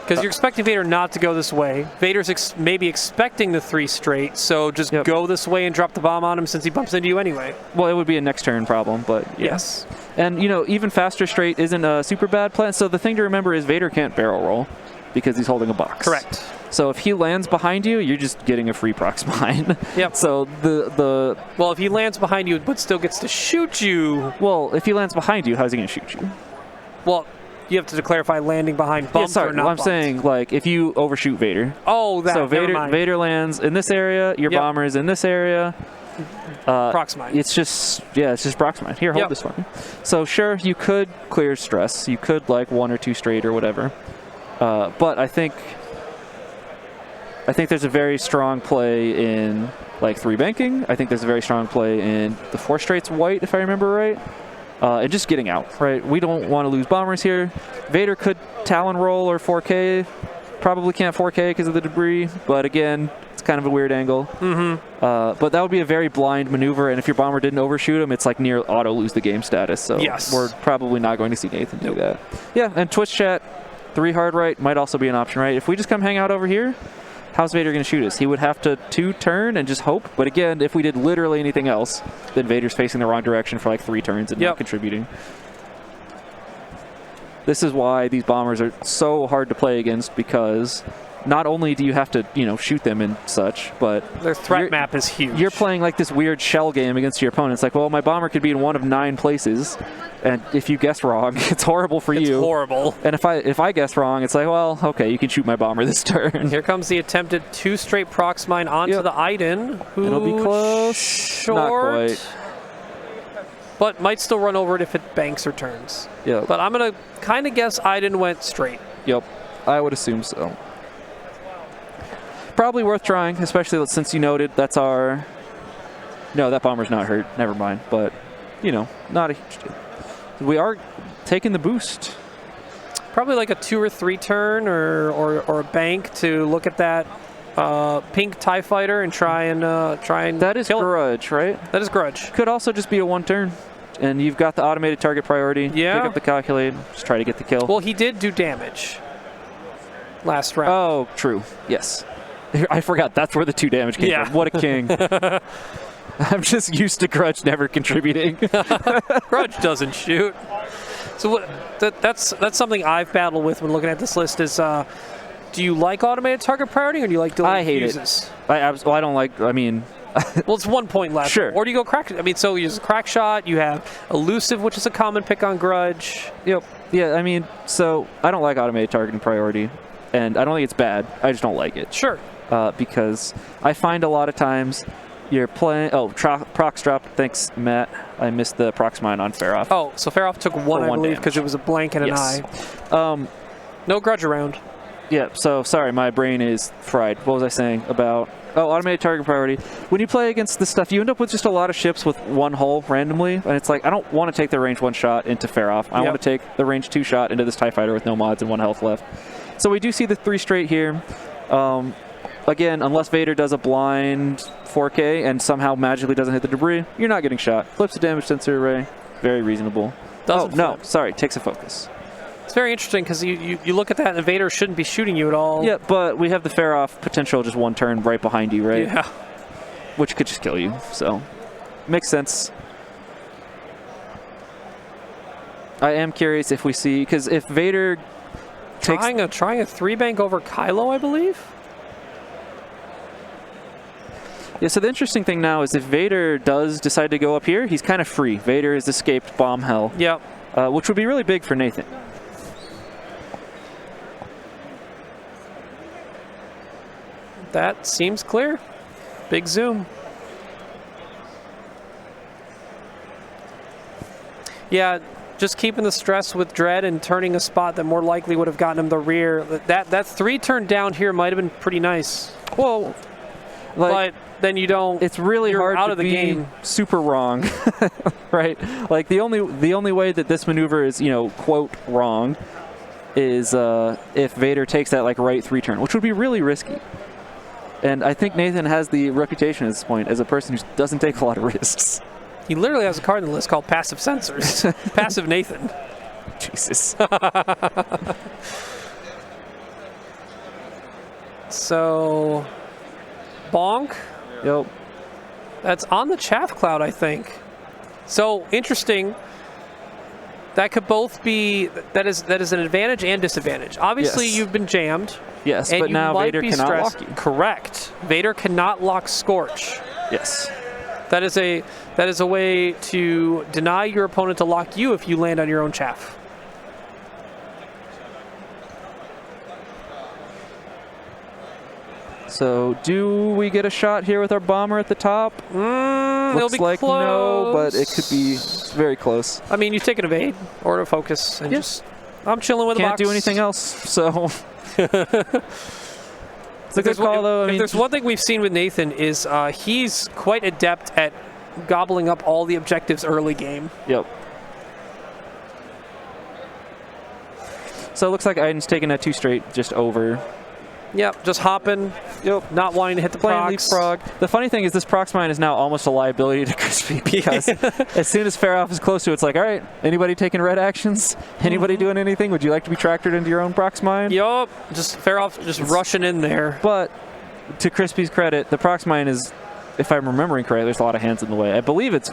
Because you're expecting Vader not to go this way. Vader's maybe expecting the 3 straight, so just go this way and drop the bomb on him since he bumps into you anyway. Well, it would be a next turn problem, but yes. And, even faster straight isn't a super bad plan. So the thing to remember is Vader can't barrel roll because he's holding a box. Correct. So if he lands behind you, you're just getting a free prox mine. Yep. So the Well, if he lands behind you but still gets to shoot you. Well, if he lands behind you, how's he going to shoot you? Well, you have to clarify landing behind bumps or not. I'm saying, like, if you overshoot Vader. Oh, that. So Vader lands in this area, your bomber is in this area. Proximine. It's just Proximine. Here, hold Yep. this one. So sure, you could clear stress. You could like 1 or 2 straight or whatever. But I think there's a very strong play in like 3 banking. I think there's a very strong play in the 4 straights white, if I remember right. And just getting out, right? We don't want to lose bombers here. Vader could Talon roll or 4K. Probably can't 4K because of the debris, but again, it's kind of a weird angle. But that would be a very blind maneuver, and if your bomber didn't overshoot him, it's like near auto lose the game status. So Yes. we're probably not going to see Nathan do that. Yeah, and Twitch chat, 3 hard right might also be an option, right? If we just come hang out over here, how's Vader going to shoot us? He would have to 2 turn and just hope. But again, if we did literally anything else, then Vader's facing the wrong direction for like 3 turns and not contributing. This is why these bombers are so hard to play against, because not only do you have to, shoot them and such, but their threat map is huge. You're playing like this weird shell game against your opponent. It's like, well, my bomber could be in 1 of 9 places, and if you guess wrong, it's horrible for you. It's horrible. And if I guess wrong, it's like, well, okay, you can shoot my bomber this turn. Here comes the attempted 2 straight Proximine onto the Eide, who it'll be close. Short, not quite. But might still run over it if it banks or turns. Yep. But I'm going to kind of guess Eide went straight. Yep, I would assume so. Probably worth trying, especially since you noted that's our... No, that bomber's not hurt. Never mind. But, not a huge deal. We are taking the boost. Probably like a 2 or 3 turn or a bank to look at that pink TIE fighter and try and That is Grudge, right? That is Grudge. Could also just be a 1 turn. And you've got the automated target priority. Yeah. Pick up the calculate. Just try to get the kill. Well, he did do damage last round. Oh, true. Yes. I forgot. That's where the 2 damage came from. What a king. I'm just used to Grudge never contributing. Grudge doesn't shoot. So that's something I've battled with when looking at this list is, do you like automated target priority or do you like delayed I hate fuses? it. I don't like, Well, it's 1 point left. Sure. Or do you go crack? So you use a crack shot. You have elusive, which is a common pick on Grudge. Yep. Yeah, so I don't like automated targeting priority. And I don't think it's bad. I just don't like it. Sure. Because I find a lot of times you're playing... Oh, prox drop. Thanks, Matt. I missed the Proximine on Faroff. Oh, so Faroff took 1, I believe, because it was a blank and an eye. No Grudge around. Yeah, so sorry, my brain is fried. What was I saying about... Oh, automated target priority. When you play against this stuff, you end up with just a lot of ships with 1 hull randomly, and it's like, I don't want to take the range 1 shot into Faroff. I want to take the range 2 shot into this TIE fighter with no mods and 1 health left. So we do see the 3 straight here. Again, unless Vader does a blind 4K and somehow magically doesn't hit the debris, you're not getting shot. Flips a damage sensor array. Very reasonable. No, sorry, takes a focus. It's very interesting because you look at that and Vader shouldn't be shooting you at all. Yeah, but we have the Faroff potential just 1 turn right behind you, right? Yeah. Which could just kill you, so makes sense. I am curious if we see, because if Vader trying a 3 bank over Kylo, I believe. Yeah, so the interesting thing now is if Vader does decide to go up here, he's kind of free. Vader has escaped bomb hell. Yep. Which would be really big for Nathan. That seems clear. Big zoom. Yeah, just keeping the stress with Dread and turning a spot that more likely would have gotten him the rear. That 3 turn down here might have been pretty nice. Well, but then you don't. It's really hard out to of the be game. Super wrong, right? Like the only way that this maneuver is quote wrong is if Vader takes that like right 3 turn, which would be really risky. And I think Nathan has the reputation at this point as a person who doesn't take a lot of risks. He literally has a card in the list called Passive Sensors. Passive Nathan. Jesus. So, bonk. Yep. That's on the chaff cloud, I think. So, interesting. That could both be, that is an advantage and disadvantage. Obviously, Yes. You've been jammed. Yes, and but you now might Vader be cannot stressed. lock you. Correct. Vader cannot lock Scorch. Yes. That is a way to deny your opponent to lock you if you land on your own chaff. So, do we get a shot here with our bomber at the top? It'll looks be like no, but it close. could be very close. I mean, you take an evade or a focus and just... I'm chilling with the box. Can't do anything else, so... It's a good call, though. If there's one thing we've seen with Nathan is he's quite adept at gobbling up all the objectives early game. Yep. So it looks like Aiden's taking that 2 straight just over. Yep, just hopping. Yep. Not wanting to hit the Playing procs. leapfrog. The funny thing is this prox mine is now almost a liability to Crispy because as soon as Faroff is close to it, it's like, all right, anybody taking red actions? Anybody doing anything? Would you like to be tractored into your own prox mine? Yup, just Faroff just rushing in there. But to Crispy's credit, the prox mine is, if I'm remembering correctly, there's a lot of hands in the way. I believe it's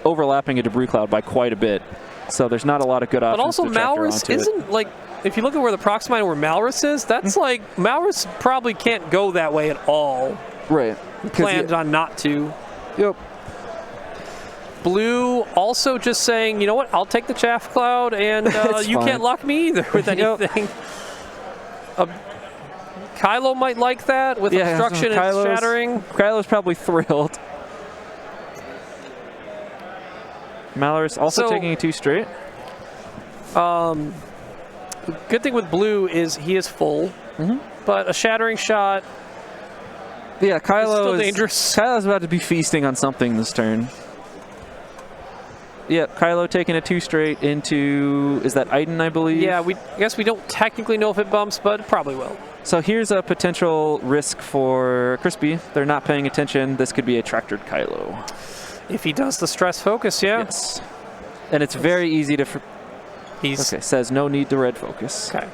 overlapping a debris cloud by quite a bit. So there's not a lot of good options. But also to tractor Malrus onto isn't it. like, if you look at where the prox mine where Malrus is, that's like, Malrus probably can't go that way at all. Right. Planned on not to. Yep. Blue also just saying, you know what, I'll take the chaff cloud and you fine. can't lock me either with anything. Kylo might like that with obstruction and shattering. Kylo's probably thrilled. Malrus also taking a 2 straight. Good thing with blue is he is full, but a shattering shot. Yeah, Kylo is still dangerous. Kylo's about to be feasting on something this turn. Yeah, Kylo taking a 2 straight into, is that Eiden, I believe? Yeah, I guess we don't technically know if it bumps, but it probably will. So here's a potential risk for Crispy. They're not paying attention. This could be a tractored Kylo. If he does the stress focus, yeah. Yes. And it's very easy to... He's okay, says no need to red focus. Okay.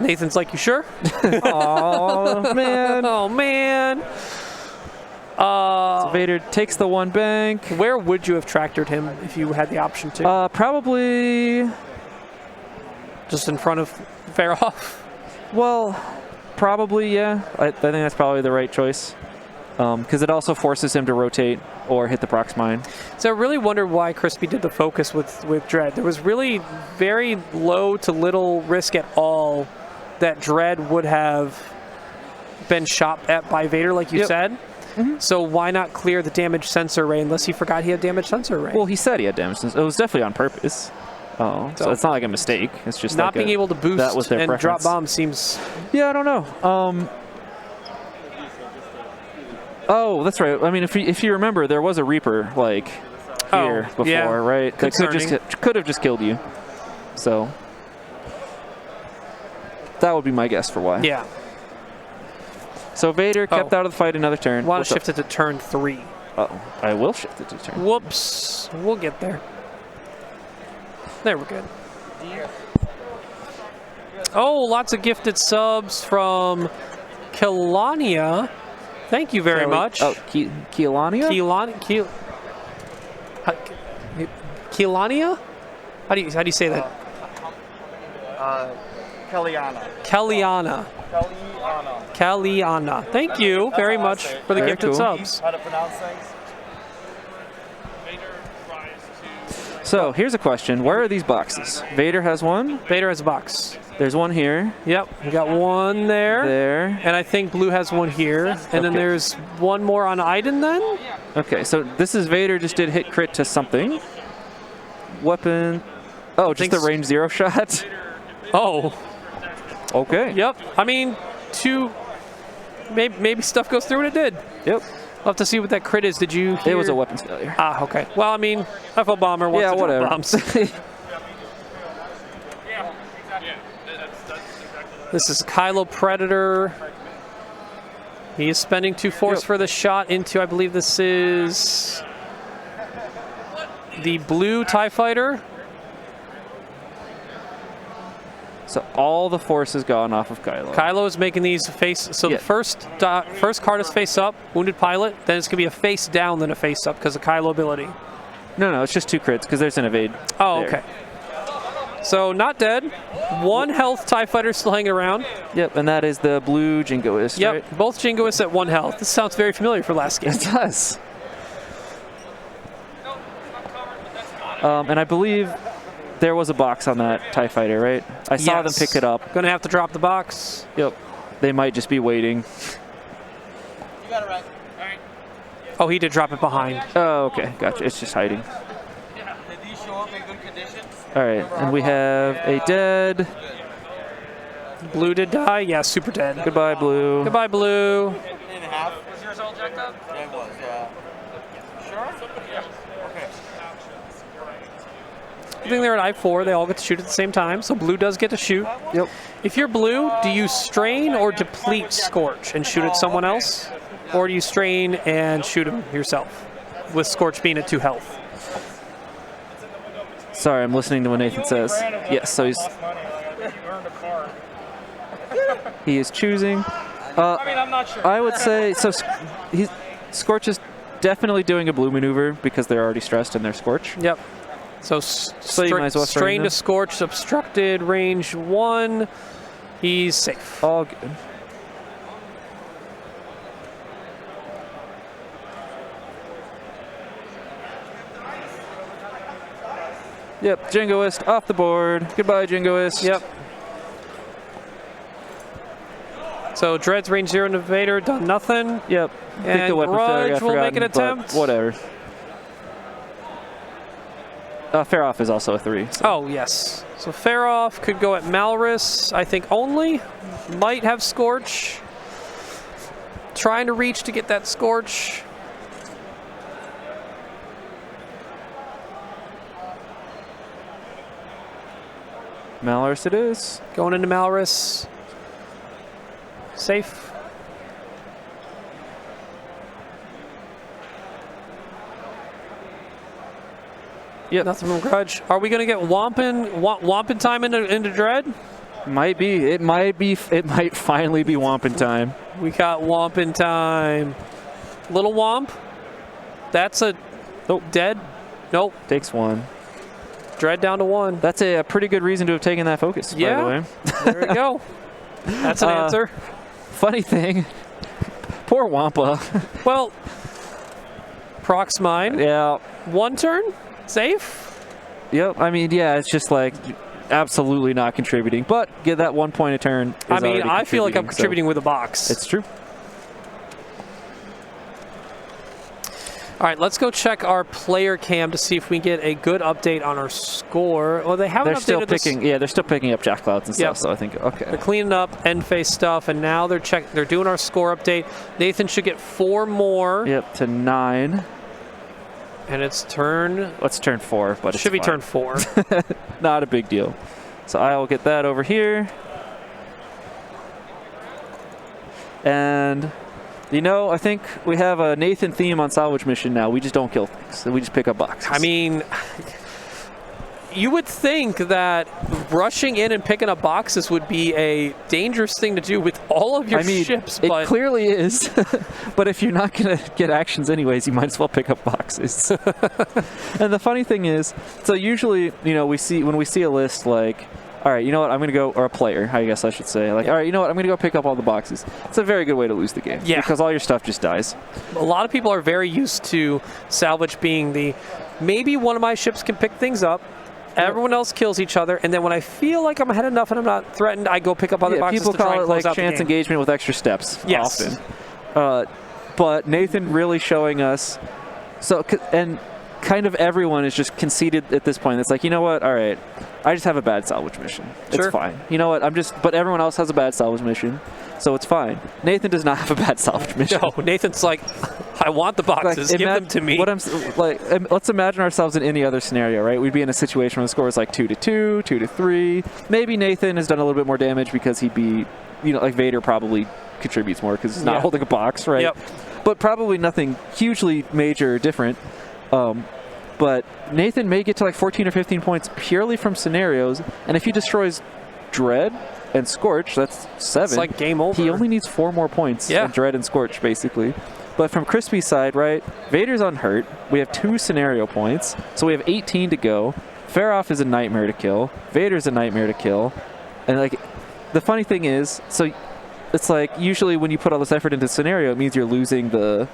Nathan's like, you sure? Oh man. Oh, man. So Vader takes the 1 bank. Where would you have tractored him if you had the option to? Probably... Just in front of Faroff? Well, probably, yeah. I think that's probably the right choice. Because it also forces him to rotate or hit the prox mine. So I really wonder why Crispy did the focus with Dread. There was really very low to little risk at all that Dread would have been shot at by Vader, like you said. So why not clear the damage sensor array unless he forgot he had damage sensor array? Well, he said he had damage sensor. It was definitely on purpose. Oh, so it's not like a mistake. It's just not like being able to boost that was their and preference. drop bombs seems... Yeah, I don't know. Oh, that's right. I mean, if you remember, there was a Reaper like here before, right? That could have just killed you. So that would be my guess for why. Yeah. So Vader kept out of the fight another turn. Want to shift it to turn 3. Uh-oh. I will shift it to turn. Whoops. We'll get there. There, we're good. Oh, lots of gifted subs from Kelania. Thank you very much. Oh, Keelania? Kelania? How do you say that? Kellyanna. Kellyanna. Thank you very much for the Very gifted cool. subs. How to pronounce things? So here's a question. Where are these boxes? Vader has one. Vader has a box. There's one here. Yep, we got one there. There. And I think blue has one here. And then there's one more on Eiden then? Okay, so this is Vader just did hit crit to something. Weapon. Oh, just the range 0 shot? Oh. Okay. Yep. I mean, maybe stuff goes through and it did. Yep. We'll have to see what that crit is. Did you hear? It was a weapons failure. Ah, okay. Well, I mean, FO Bomber wants to drop bombs. This is Kylo Predator. He is spending 2 force for the shot into, I believe this is the blue TIE Fighter. So all the force has gone off of Kylo. Kylo is making these face. So the first card is face up, wounded pilot. Then it's gonna be a face down, then a face up because of Kylo ability. No, it's just 2 crits because there's an evade. Oh, there. okay. So not dead. 1 health TIE Fighter still hanging around. Yep, and that is the blue Jingoist. Yep, right? both Jingoists at 1 health. This sounds very familiar for last game. It does. And I believe there was a box on that TIE Fighter, right? I saw them pick it up. Gonna have to drop the box. Yep. They might just be waiting. You got it right. All right. Oh, he did drop it behind. Oh, okay. Gotcha. It's just hiding. All right, and we have a dead. Blue did die. Yeah, super dead. Goodbye, Blue. Goodbye, Blue. Was yours all jacked up? Yeah, it was, yeah. Sure? Yeah. Okay. I think they're at I4. They all get to shoot at the same time, so Blue does get to shoot. Yep. If you're Blue, do you strain or deplete Scorch and shoot at someone else? Or do you strain and shoot him yourself, with Scorch being at 2 health? Sorry, I'm listening to what Nathan says. Yes, so he is choosing. I mean, I'm not sure. I would say, so Scorch is definitely doing a Blue maneuver because they're already stressed in their Scorch. Yep. So, you might as well strain to them. Scorch, obstructed, range 1. He's safe. All good. Yep, Jingoist off the board. Goodbye, Jingoist. Yep. So Dread's range 0 into Vader, done nothing. Yep. I think the weapon failure Grudge got will make an forgotten, but attempt. whatever. Fair off is also a 3. So. Oh, yes. So Faroff could go at Malrus, I think only. Might have Scorch. Trying to reach to get that Scorch. Malrus it is. Going into Malrus. Safe. Yep. Nothing from Grudge. Are we going to get Wampin time into Dread? Might be. It might be. It might finally be Wampin time. We got Wampin time. Little Womp. That's a dead. Nope. Takes 1. Dread down to 1. That's a pretty good reason to have taken that focus, Yeah. by the way. There we go. That's an answer. Funny thing. Poor Wampa. Well, Proc's mine. Yeah. 1 turn. Safe. Yep. I mean, yeah, it's just like absolutely not contributing. But get that 1 point a turn. Is I mean, already I feel like I'm so contributing with a box. It's true. All right, let's go check our player cam to see if we get a good update on our score. Well, they haven't They're still updated this. picking. Yeah, they're still picking up jack clouds and stuff. Yep. So I think okay. They're cleaning up end phase stuff, and now they're doing our score update. Nathan should get 4 more. Yep, to 9. And it's turn. Let's turn 4, but it Should be turn 4. Not a big deal. So I will get that over here. And, you know, I think we have a Nathan theme on Salvage Mission now. We just don't kill things. We just pick up boxes. I mean, you would think that rushing in and picking up boxes would be a dangerous thing to do with all of your ships, it but clearly is. But if you're not going to get actions anyways, you might as well pick up boxes. And the funny thing is, so usually, you know, when we see a list like, all right, you know what, I'm going to go, or a player, I guess I should say, like, all right, you know what, I'm going to go pick up all the boxes. It's a very good way to lose the game. Yeah. Because all your stuff just dies. a lot of people are very used to salvage being the, maybe one of my ships can pick things up, everyone else kills each other, and then when I feel like I'm ahead enough and I'm not threatened, I go pick up other boxes people to try call and it close like out the chance game. engagement with extra steps Yes. often. But Nathan really showing us, and kind of everyone is just conceded at this point. It's like, you know what, all right, I just have a bad salvage mission. Sure. It's fine. You know what, but everyone else has a bad salvage mission, so it's fine. Nathan does not have a bad salvage mission. No, Nathan's like, I want the boxes, give them to me. Let's imagine ourselves in any other scenario, right? We'd be in a situation where the score is like 2-2, 2-3. Maybe Nathan has done a little bit more damage because he'd be, you know, like Vader probably contributes more because he's not holding a box, right? Yep. But probably nothing hugely major or different. But Nathan may get to like 14 or 15 points purely from scenarios, and if he destroys Dread and Scorch, that's 7. It's like game over. He only needs 4 more points in Dread and Scorch, basically. But from Crispy's side, right, Vader's unhurt. We have 2 scenario points, so we have 18 to go. Faroff is a nightmare to kill. Vader's a nightmare to kill. And like, the funny thing is, so it's like usually when you put all this effort into scenario, it means you're losing the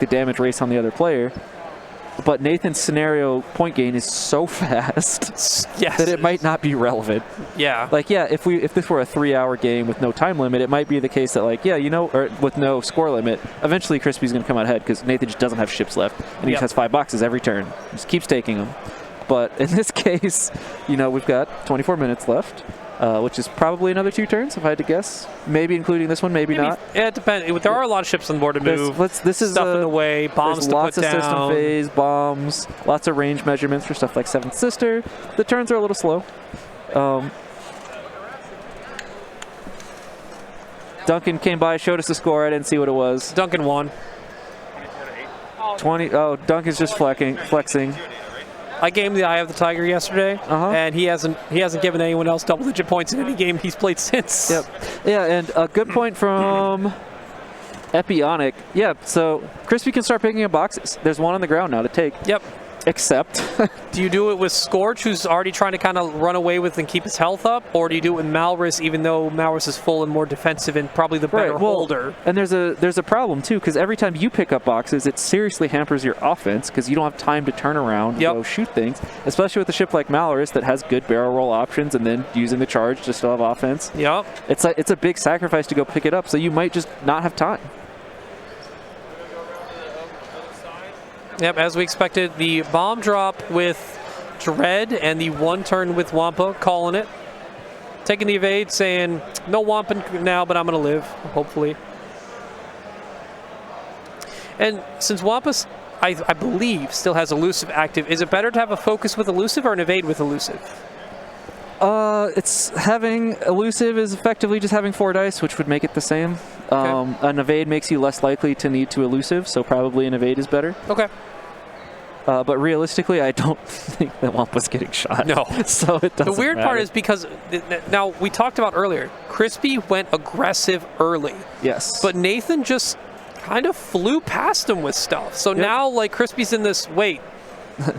damage race on the other player. but Nathan's scenario point gain is so fast Yes. that it might not be relevant. Yeah. Like, yeah, if this were a 3-hour game with no time limit, it might be the case that, like, yeah, you know, or with no score limit, eventually Crispy's going to come out ahead because Nathan just doesn't have ships left, and he just has 5 boxes every turn. He just keeps taking them. But in this case, you know, we've got 24 minutes left, which is probably another 2 turns, if I had to guess. Maybe including this one, maybe not. Yeah, it depends. There are a lot of ships on the board to move. This is stuff in the way, bombs to lots put of down. system phase, bombs, lots of range measurements for stuff like Seventh Sister. The turns are a little slow. Duncan came by, showed us the score. I didn't see what it was. Duncan won. 20. Oh, Duncan's just flexing. I gave him the Eye of the Tiger yesterday, and he hasn't given anyone else double-digit points in any game he's played since. Yep. Yeah, and a good point from Epionic. Yeah, so Crispy can start picking up boxes. There's one on the ground now to take. Yep. Except, do you do it with Scorch, who's already trying to kind of run away with and keep his health up, or do you do it with Malrus, even though Malrus is full and more defensive and probably the better holder? And there's a problem too, because every time you pick up boxes, it seriously hampers your offense because you don't have time to turn around and go shoot things, especially with a ship like Malrus that has good barrel roll options and then using the charge to still have offense. Yep. It's a big sacrifice to go pick it up, so you might just not have time. Yep, as we expected, the bomb drop with Dread and the 1 turn with Wampa, calling it. Taking the evade, saying, no Wampa now, but I'm going to live, hopefully. And since Wampa, I believe, still has Elusive active, is it better to have a focus with Elusive or an evade with Elusive? It's having Elusive is effectively just having 4 dice, which would make it the same. Okay. An evade makes you less likely to need to Elusive, so probably an evade is better. Okay. But realistically, I don't think that Wampa's getting shot. No. So it doesn't The weird matter. part is because, now we talked about earlier, Crispy went aggressive early. Yes. But Nathan just kind of flew past him with stuff. So now, like, Crispy's in this, wait,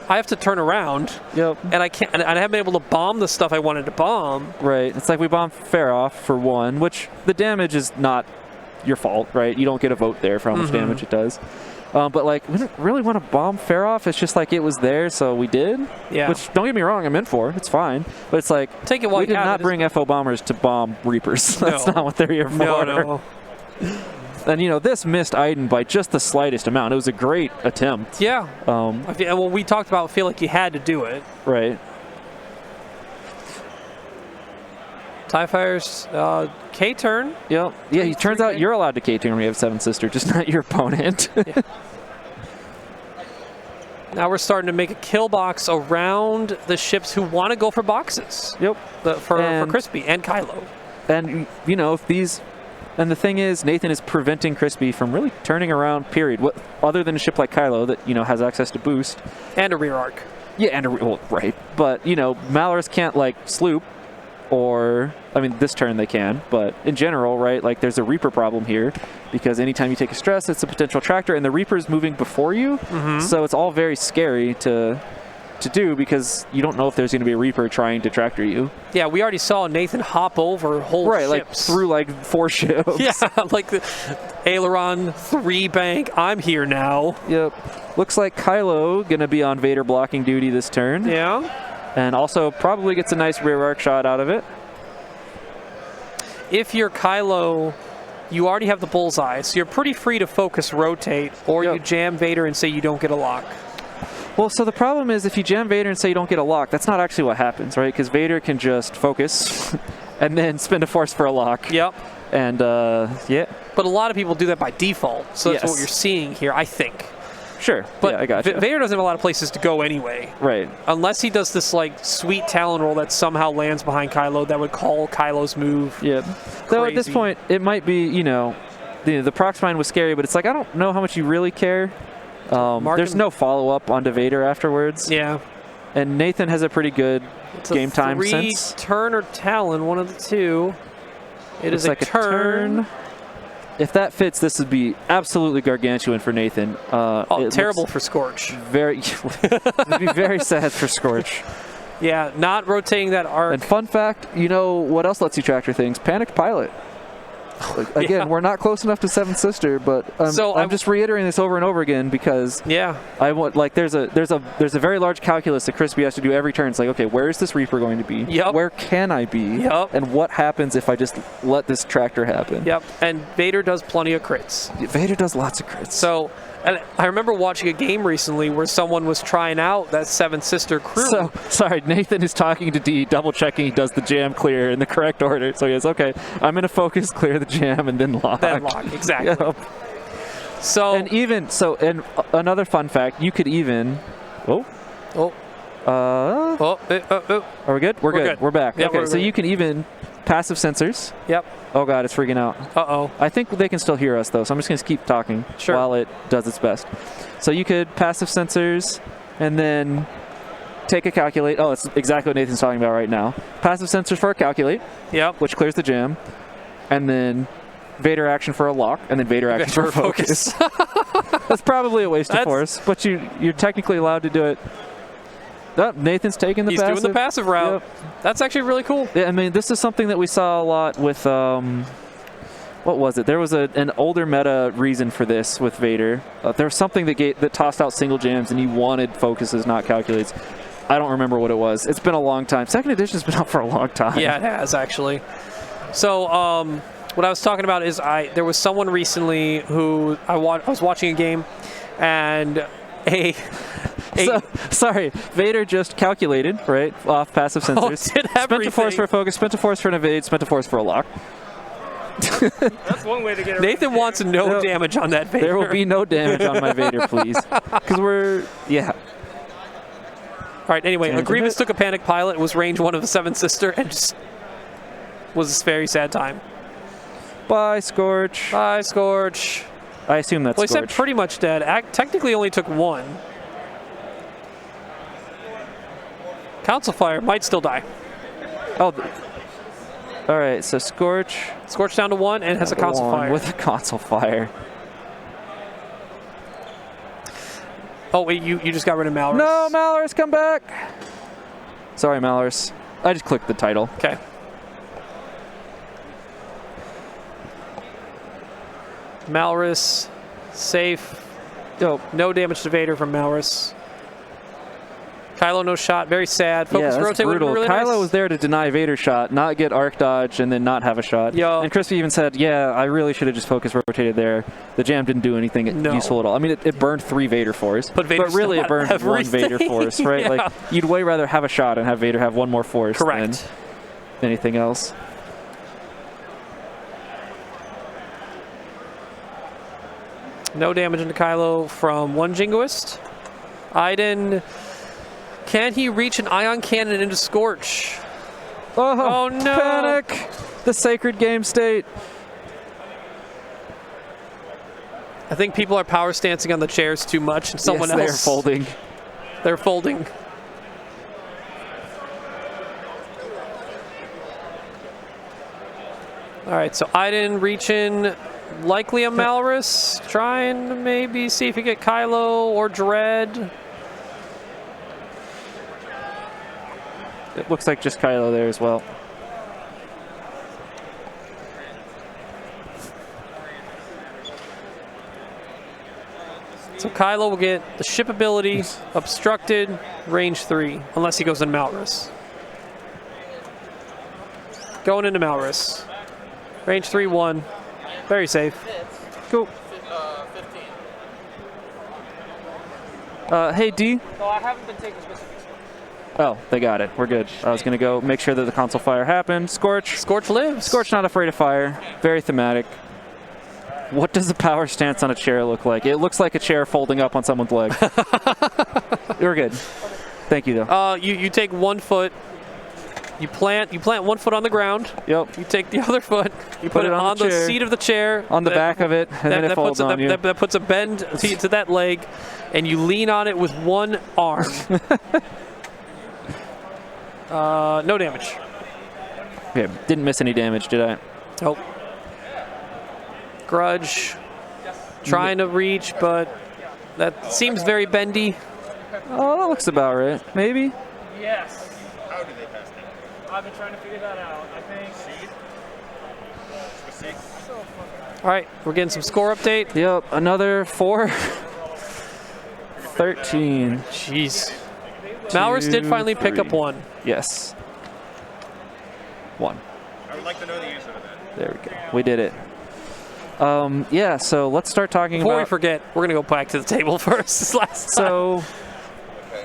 I have to turn around. Yep. And I can't, and I haven't been able to bomb the stuff I wanted to bomb. Right. It's like we bombed Faroff for 1, which the damage is not your fault, right? You don't get a vote there for how much damage it does. But, like, we didn't really want to bomb Faroff. It's just like it was there, so we did. Yeah. Which, don't get me wrong, I'm in for. It's fine. But it's like, Take it while we you did have not it. bring FO bombers to bomb Reapers. That's not what they're here for. No. And, you know, this missed Eide by just the slightest amount. It was a great attempt. Yeah. Well, we talked about feel like you had to do it. Right. TIE Fighters, K-turn. Yep. Yeah, it turns out you're allowed to K-turn when you have Seven Sister, just not your opponent. Now we're starting to make a kill box around the ships who want to go for boxes. Yep. For Crispy and Kylo. And, you know, if these... And the thing is, Nathan is preventing Crispy from really turning around, period. What, other than a ship like Kylo that, you know, has access to boost. And a rear arc. Yeah, and well, right. But, you know, Malrus can't, like, sloop. Or, I mean, this turn they can. But in general, right, like, there's a Reaper problem here. Because anytime you take a stress, it's a potential tractor. And the Reaper's moving before you. So it's all very scary to do because you don't know if there's going to be a Reaper trying to tractor you. Yeah, we already saw Nathan hop over whole ships. Like through like 4 ships. Yeah, like the Aileron 3 bank. I'm here now. Yep. Looks like Kylo going to be on Vader blocking duty this turn. Yeah. And also probably gets a nice rear arc shot out of it. If you're Kylo, you already have the bullseye, so you're pretty free to focus rotate, or you jam Vader and say you don't get a lock. Well, so the problem is if you jam Vader and say you don't get a lock, that's not actually what happens, right? Because Vader can just focus and then spend a force for a lock. Yep. And, yeah. But a lot of people do that by default, so that's what you're seeing here, I think. Sure, but yeah, I got you. Vader doesn't have a lot of places to go anyway. Right. Unless he does this, like, sweet Talon roll that somehow lands behind Kylo that would call Kylo's move. Yep. Though at this point, it might be, you know, the prox mine was scary, but it's like, I don't know how much you really care. There's no follow-up onto Vader afterwards. Yeah. And Nathan has a pretty good game time sense. 3-turn or Talon, one of the two. It is like a turn. If that fits, this would be absolutely gargantuan for Nathan. Terrible for Scorch. Very, it'd be very sad for Scorch. Yeah, not rotating that arc. And fun fact, you know what else lets you tractor things? Panicked Pilot. Again, Yeah. we're not close enough to Seventh Sister, but I'm just reiterating this over and over again because I want there's a very large calculus that Crispy has to do every turn. It's like, okay, where is this Reaper going to be? Yep. Where can I be? Yep. And what happens if I just let this tractor happen? Yep. And Vader does plenty of crits. Vader does lots of crits. So, and I remember watching a game recently where someone was trying out that Seventh Sister crew. So, sorry, Nathan is talking to D, double checking he does the jam clear in the correct order. So he goes, okay, I'm going to focus, clear the jam, and then lock. Then lock, exactly. Yep. So, and another fun fact, you could even, are we good? We're good. We're back. Yeah, okay, so you can even passive sensors. Yep. Oh god, it's freaking out. Uh-oh. I think they can still hear us though, so I'm just going to keep talking while it does its best. So you could passive sensors and then take a calculate. Oh, it's exactly what Nathan's talking about right now. Passive sensors for a calculate. Yep. Which clears the jam. And then Vader action for a lock, and then Vader action for a focus. That's probably a waste of force, but you're technically allowed to do it. Oh, Nathan's taking the passive. He's doing the passive route. Yep. That's actually really cool. Yeah, I mean, this is something that we saw a lot with, what was it? There was an older meta reason for this with Vader. There was something that tossed out single jams, and he wanted focuses, not calculates. I don't remember what it was. It's been a long time. Second edition's been out for a long time. Yeah, it has, actually. So, what I was talking about is there was someone recently who I was watching a game, and sorry, Vader just calculated, right, off passive sensors. Did spent a force for a focus, spent a force for an evade, spent a force for a lock. That's one way to get it. Nathan wants no damage on that Vader. There will be no damage on my Vader, please. Because All right, anyway, Grievous took a panic pilot, was range 1 of the Seventh Sister, and just was a very sad time. Bye, Scorch. Bye, Scorch. I assume that's Well, he Scorch. said pretty much dead. Technically only took 1. Council Fire might still die. Oh, all right, so Scorch. Scorch down to 1 and has a Council Fire. With a Council Fire. Oh, wait, you just got rid of Malrus. No, Malrus, come back. Sorry, Malrus. I just clicked the title. Okay. Malrus, safe. Oh. No damage to Vader from Malrus. Kylo, no shot. Very sad. Focus that's rotate brutal. really Kylo nice. was there to deny Vader shot, not get arc dodge, and then not have a shot. Yo. And Crispy even said, yeah, I really should have just focus rotated there. The jam didn't do anything useful at all. I mean, it burned 3 Vader force, but really it burned everything. 1 Vader force, right? Yeah. Like, you'd way rather have a shot and have Vader have 1 more force Correct. than anything else. No damage into Kylo from 1 Jingoist. Eide, can he reach an ion cannon into Scorch? Oh, no. Panic! The sacred game state. I think people are power stancing on the chairs too much, and someone else. They're folding. They're folding. All right, so Eide reaching, likely a Malrus, trying to maybe see if he get Kylo or Dread. It looks like just Kylo there as well. So Kylo will get the ship ability, obstructed, range 3, unless he goes in Malrus. Going into Malrus. Range 3, 1. Very safe. Cool. 15. Hey, D. So I haven't been taking specific. Oh, they got it. We're good. I was going to go make sure that the console fire happened. Scorch. Scorch lives. Scorch not afraid of fire. Very thematic. What does the power stance on a chair look like? It looks like a chair folding up on someone's leg. We're good. Thank you, though. You take 1 foot. You plant 1 foot on the ground. Yep. You take the other foot. You put it on the seat of the chair. On the back of it, and then it folds on you. That puts a bend to that leg, and you lean on it with 1 arm. No damage. Okay, didn't miss any damage, did I? Nope. Grudge. Trying to reach, but that seems very bendy. Oh, that looks about right. Maybe? Yes. How do they pass that? I've been trying to figure that out. I think. All right, we're getting some score update. Yep, another 4. 13. Jeez. Malrus did finally pick up 1. Yes. 1. I would like to know the answer to that. There we go. We did it. Yeah, so let's start talking Before we about... forget, we're going to go back to the table first. This last time. So,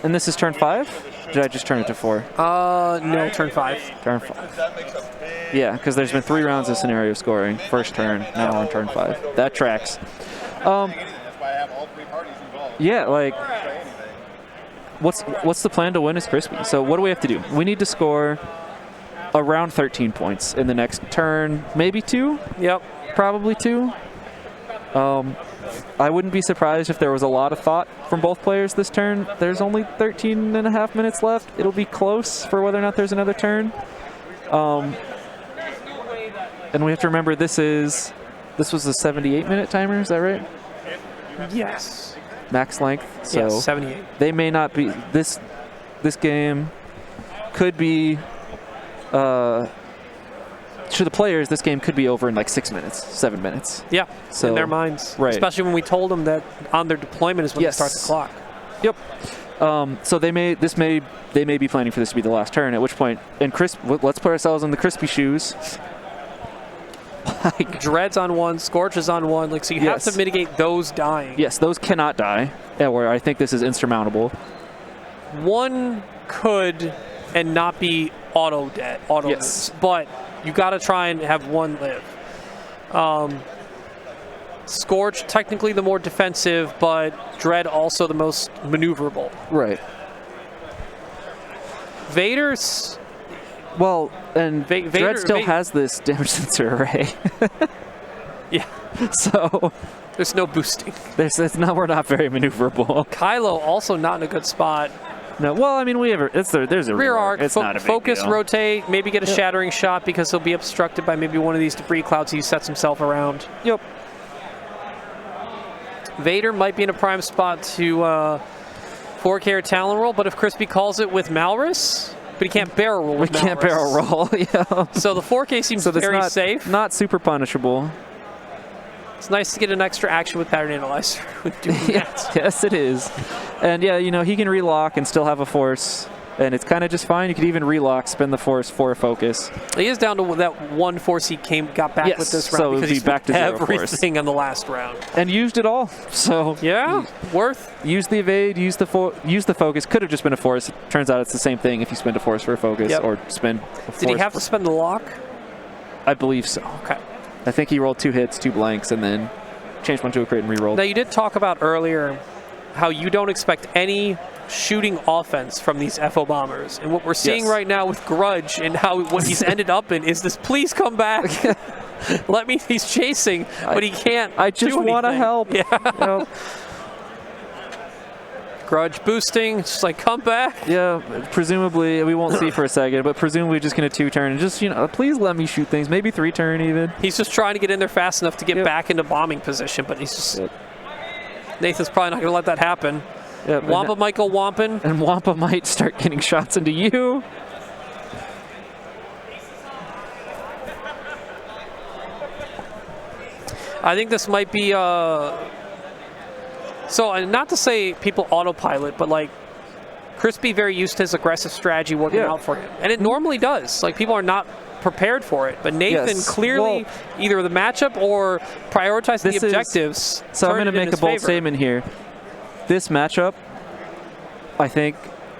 and this is turn 5? Did I just turn it to 4? No, turn 5. Turn 5. Yeah, because there's been 3 rounds of scenario scoring. First turn, now we're on turn 5. That tracks. That's why I have all 3 parties involved. Yeah, like, what's the plan to win is Crispy? So what do we have to do? We need to score around 13 points in the next turn, maybe 2? Yep. Probably 2. I wouldn't be surprised if there was a lot of thought from both players this turn. There's only 13 and a half minutes left. It'll be close for whether or not there's another turn. And we have to remember this was a 78-minute timer, is that right? Yes. Max length. So Yes, 78. they may not be this game could be to the players, this game could be over in like 6 minutes, 7 minutes. Yeah, So in their minds. right. Especially when we told them that on their deployment is when Yes. they start the clock. Yep. So they may be planning for this to be the last turn. At which point, and let's put ourselves in the Crispy shoes. Dread's on 1, Scorch is on 1. Like, so you Yes. have to mitigate those dying. Yes, those cannot die. Yeah, where I think this is insurmountable. 1 could and not be auto dead, Yes. but you got to try and have 1 live. Scorch technically the more defensive, but Dread also the most maneuverable. Right. Vader's Well, and Vader Dread still has this damage sensor array. yeah. So There's no boosting. we're not very maneuverable. Kylo also not in a good spot. No, well, I mean, there's a Rear arc, It's not a big focus, deal. rotate, maybe get a shattering shot because he'll be obstructed by maybe one of these debris clouds he sets himself around. Yep. Vader might be in a prime spot to 4K or Talon roll, but if Crispy calls it with Malrus, but he can't barrel roll with We can't Malrus. barrel roll. Yeah. So the 4K seems So that's very not safe. Not super punishable. It's nice to get an extra action with Pattern Analyzer. Yes, it is. And yeah, he can relock and still have a force, and it's kind of just fine. You could even relock, spin the force for a focus. He is down to that 1 force he got back Yes, with this so round it would because be he's back to 0 force. everything on the last round. And used it all. So Yeah, worth. use the evade, use the focus. Could have just been a force. Turns out it's the same thing if you spend a force for a focus or spend a force. Did he have to spend the lock? I believe so. Okay. I think he rolled 2 hits, 2 blanks, and then changed one to a crit and re-rolled. Now, you did talk about earlier how you don't expect any shooting offense from these FO bombers. And what we're seeing Yes. right now with Grudge and how what he's ended up in is this, please come back. Let me, he's chasing, but he can't I just want to help. Yeah. Yep. Grudge boosting, just like, come back. Yeah, presumably, we won't see for a second, but presumably just going to 2-turn and just, please let me shoot things. Maybe 3-turn even. He's just trying to get in there fast enough to get back into bombing position, but he's just... Nathan's probably not going to let that happen. Yep. Wampa might go wamping. And Wampa might start getting shots into you. I think this might be... So, and not to say people autopilot, but like Crispy very used to his aggressive strategy working out for him. And it normally does. Like, people are not prepared for it. But Nathan clearly either the matchup or prioritizing the objectives. So I'm going to make a bold statement here. This matchup, I think,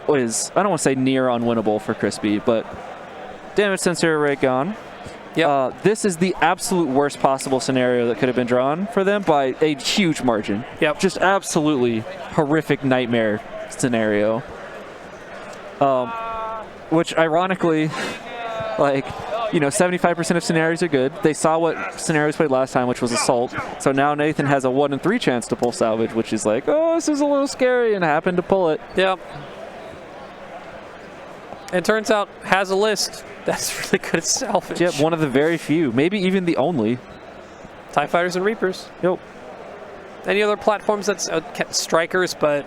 is, I don't want to say near unwinnable for Crispy, but damage sensor array gone. Yep. This is the absolute worst possible scenario that could have been drawn for them by a huge margin. Yep. Just absolutely horrific nightmare scenario. Which ironically, like, 75% of scenarios are good. They saw what scenarios played last time, which was assault. So now Nathan has a 1 in 3 chance to pull salvage, which is like, oh, this is a little scary, and happened to pull it. Yep. And turns out has a list that's really good at salvage. Yep, one of the very few, maybe even the only. TIE Fighters and Reapers. Yep. Any other platforms that's Strikers, but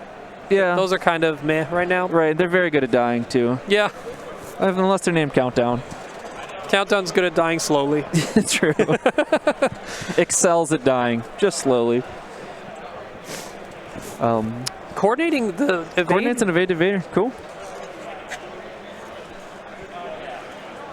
yeah, those are kind of meh right now. Right, they're very good at dying too. Yeah. Unless they're named Countdown. Countdown's good at dying slowly. True. Excels at dying, just slowly. Coordinating the evade. Coordinates and evade to Vader. Cool.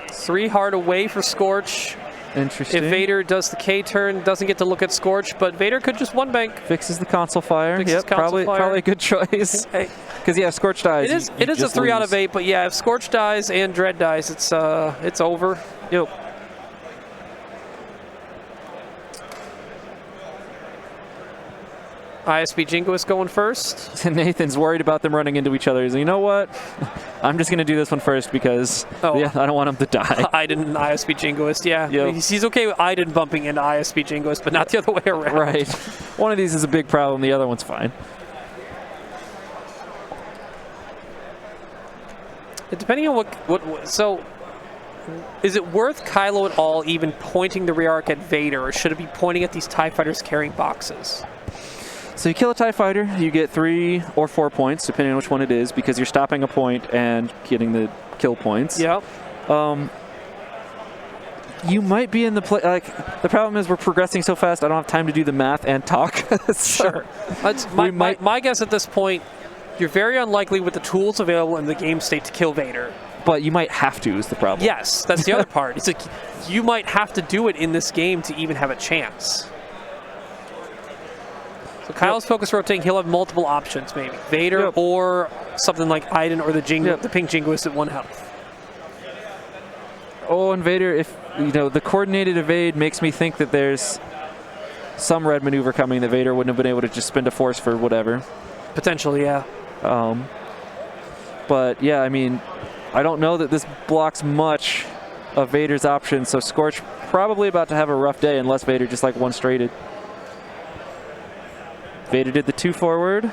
3 hard away for Scorch. Interesting. If Vader does the K turn, doesn't get to look at Scorch, but Vader could just one bank. Fixes the console fire. Fixes console fire. Probably a good choice. Hey, Because yeah, Scorch dies. it is a 3 out of 8, but yeah, if Scorch dies and Dread dies, it's over. Yep. ISB Jingoist going first. Nathan's worried about them running into each other. He's like, you know what? I'm just going to do this one first because yeah, I don't want him to die. Iden and ISB Jingoist, yeah. Yep. He's okay with Iden bumping into ISB Jingoist, but not the other way around. Right. One of these is a big problem. The other one's fine. Depending on what so is it worth Kylo at all even pointing the rear arc at Vader, or should it be pointing at these TIE fighters carrying boxes? So you kill a TIE fighter, you get 3 or 4 points, depending on which one it is, because you're stopping a point and getting the kill points. Yep. You might be in the play. Like the problem is we're progressing so fast. I don't have time to do the math and talk. Sure. My guess at this point, you're very unlikely with the tools available in the game state to kill Vader. But you might have to is the problem. Yes, that's the other part. It's like you might have to do it in this game to even have a chance. So Kylo's focus rotating, he'll have multiple options maybe. Vader or something like Iden or the pink Jingoist at 1 health. Oh, and Vader, if the coordinated evade makes me think that there's some red maneuver coming that Vader wouldn't have been able to just spend a force for whatever. Potentially, yeah. But yeah, I mean, I don't know that this blocks much of Vader's options, so Scorch probably about to have a rough day unless Vader just like one-straighted. Vader did the 2 forward.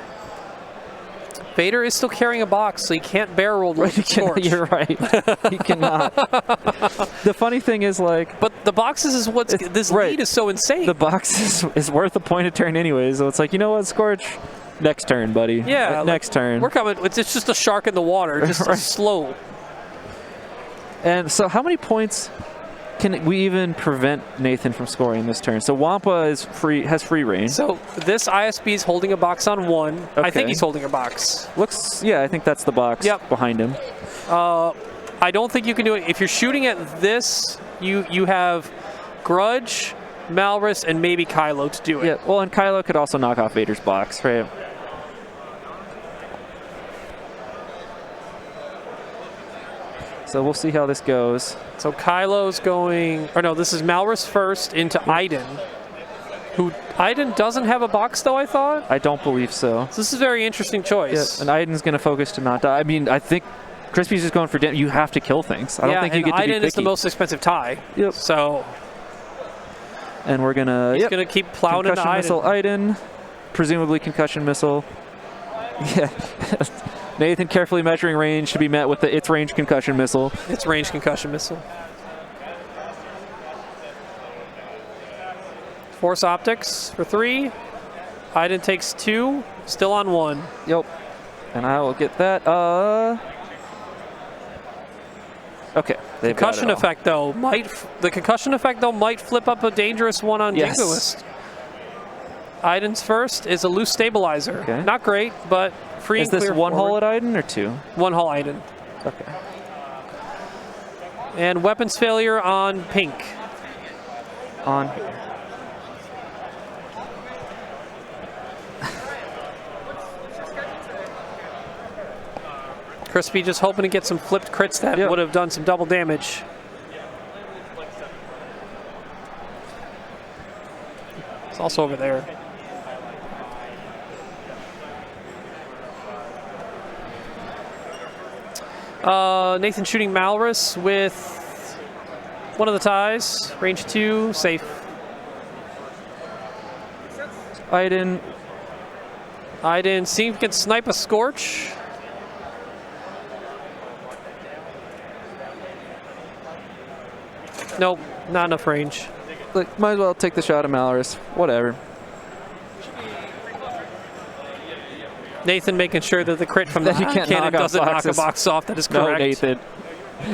Vader is still carrying a box, so he can't barrel roll with Scorch. You're right. He cannot. The funny thing is, like... But the boxes is what's... This lead is so insane. The box is worth a point a turn anyways, so it's like, you know what, Scorch? Next turn, buddy. Yeah. Next turn. We're coming... It's just a shark in the water, just slow. And so how many points can we even prevent Nathan from scoring this turn? So Wampa has free reign. So this ISB is holding a box on 1. Okay. I think he's holding a box. Yeah, I think that's the box behind him. I don't think you can do it. If you're shooting at this, you have Grudge, Malrus, and maybe Kylo to do it. Yeah, well, and Kylo could also knock off Vader's box, right? So we'll see how this goes. So Kylo's going, or no, this is Malrus first into Iden. Iden doesn't have a box though, I thought? I don't believe so. So this is a very interesting choice. Yeah, and Iden's going to focus to not die. I mean, I think Crispy's just going for damage. You have to kill things. I don't think you get to be picky. Iden is the most expensive tie. Yep. So. And we're going to... He's going to keep plowing into Iden. Missile Iden. Presumably concussion missile. Yeah. Nathan carefully measuring range to be met with the its range concussion missile. Its range concussion missile. Force optics for 3. Iden takes 2. Still on 1. Yep. And I will get that. Okay. Concussion effect though might flip up a dangerous one on Jingoist. Iden's first is a loose stabilizer. Okay. Not great, but free and clear. Is this 1 hull at Iden or 2? 1 hull Iden. Okay. And weapons failure on pink. On here. Crispy just hoping to get some flipped crits that would have done some double damage. It's also over there. Nathan shooting Malrus with one of the ties. Range 2, safe. Iden seeing if he can snipe a Scorch. Nope, not enough range. Look, might as well take the shot at Malrus. Whatever. Nathan making sure that the crit from the cannon doesn't knock a box off. That is correct. No, Nathan.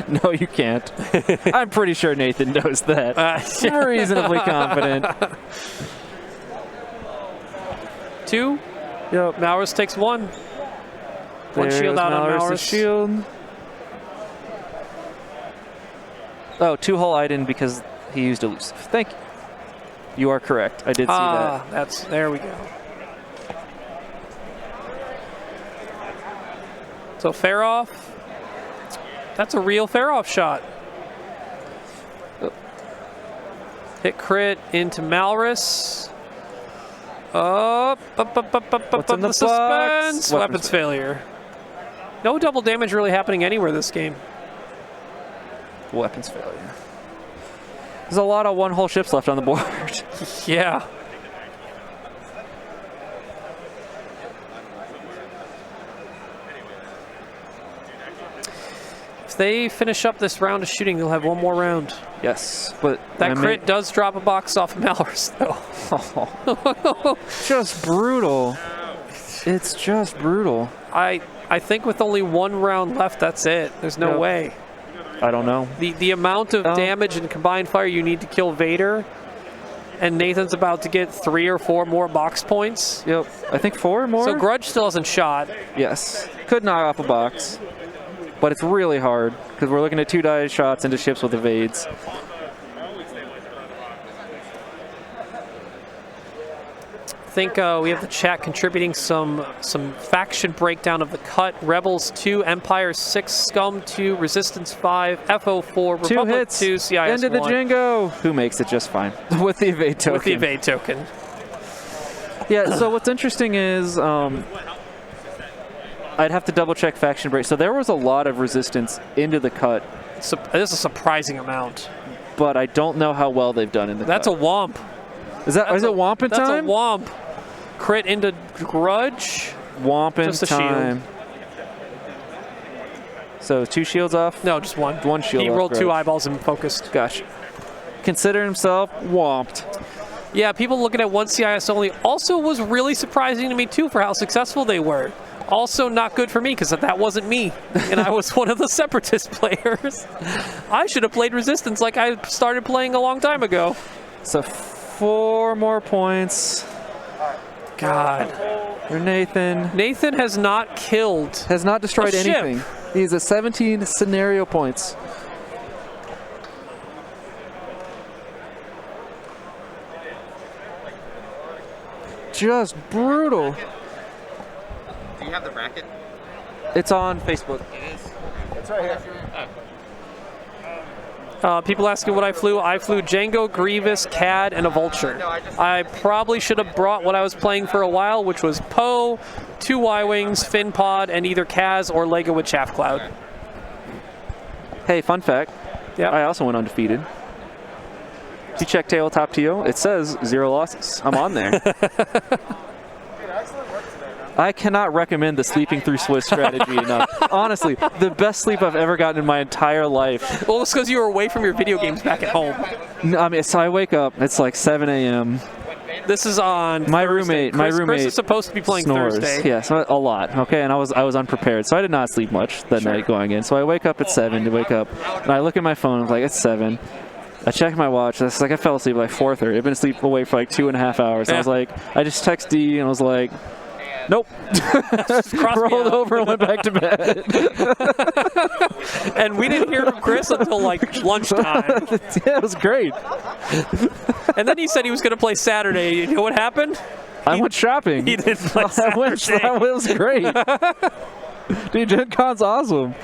No, you can't. I'm pretty sure Nathan knows that. I'm reasonably confident. 2. Yep. Mowers takes 1. One shield out on Mowers. Shield. Oh, 2-hole Eiden because he used elusive. Thank you. You are correct. I did see that. There we go. So fair off. That's a real fair off shot. Hit crit into Malrus. Up, What's in the suspense. box? Weapons failure. No double damage really happening anywhere this game. Weapons failure. There's a lot of 1-hole ships left on the board. Yeah. If they finish up this round of shooting, they'll have one more round. Yes, but that crit does drop a box off of Malrus, though. Just brutal. It's just brutal. I think with only 1 round left, that's it. There's no way. I don't know. The amount of damage and combined fire you need to kill Vader, and Nathan's about to get 3 or 4 more box points. Yep, I think 4 more. So Grudge still hasn't shot. Yes, could knock off a box, but it's really hard because we're looking at 2 die shots into ships with evades. I think we have the chat contributing some faction breakdown of the cut. Rebels 2, Empire 6, Scum 2, Resistance 5, FO 4, Republic 2 hits. 2, CIS 1. End of the Jingo. Who makes it just fine with the evade token. With the evade token. Yeah, so what's interesting is I'd have to double check faction break. So there was a lot of resistance into the cut. This is a surprising amount. But I don't know how well they've done in the cut. That's a womp. Is it Wompin' time? That's a womp. Crit into Grudge. Wompin' just a time. Shield. So 2 shields off? No, just 1. 1 shield. He rolled Grudge. 2 eyeballs and focused. Gotcha. Consider himself womped. Yeah, people looking at 1 CIS only also was really surprising to me too for how successful they were. Also not good for me because that wasn't me, and I was one of the Separatist players. I should have played Resistance like I started playing a long time ago. So 4 more points. God. For Nathan. Nathan has not killed. Has not destroyed a anything. ship. He's at 17 scenario points. Just brutal. Do you have the bracket? It's on Facebook. It is. It's right here. People asking what I flew. I flew Django, Grievous, Cad, and a Vulture. I probably should have brought what I was playing for a while, which was Poe, 2 Y-Wings, Fin Pod, and either Kaz or Lego with Chaff Cloud. Hey, fun fact. Yeah. I also went undefeated. If you check Tabletop TO, it says 0 losses. I'm on there. I cannot recommend the sleeping through Swiss strategy enough. Honestly, the best sleep I've ever gotten in my entire life. Well, it's because you were away from your video games back at home. I mean, so I wake up, it's like 7 a.m. This is on my Thursday. roommate Chris is supposed to be playing snores. Thursday. Yeah, so a lot. Okay, and I was unprepared, so I did not sleep much that night going in. So I wake up at 7 to wake up, and I look at my phone. I'm like, it's 7. I check my watch. It's like I fell asleep at like 4:30. I've been asleep away for like 2.5 hours. Yeah. I was like, I just text D and I was like, nope. Rolled over and went back to bed. And we didn't hear from Chris until like lunchtime. Yeah, it was great. And then he said he was going to play Saturday. You know what happened? I went shopping. He didn't play Saturday. It was great. Dude, Gen Con's awesome.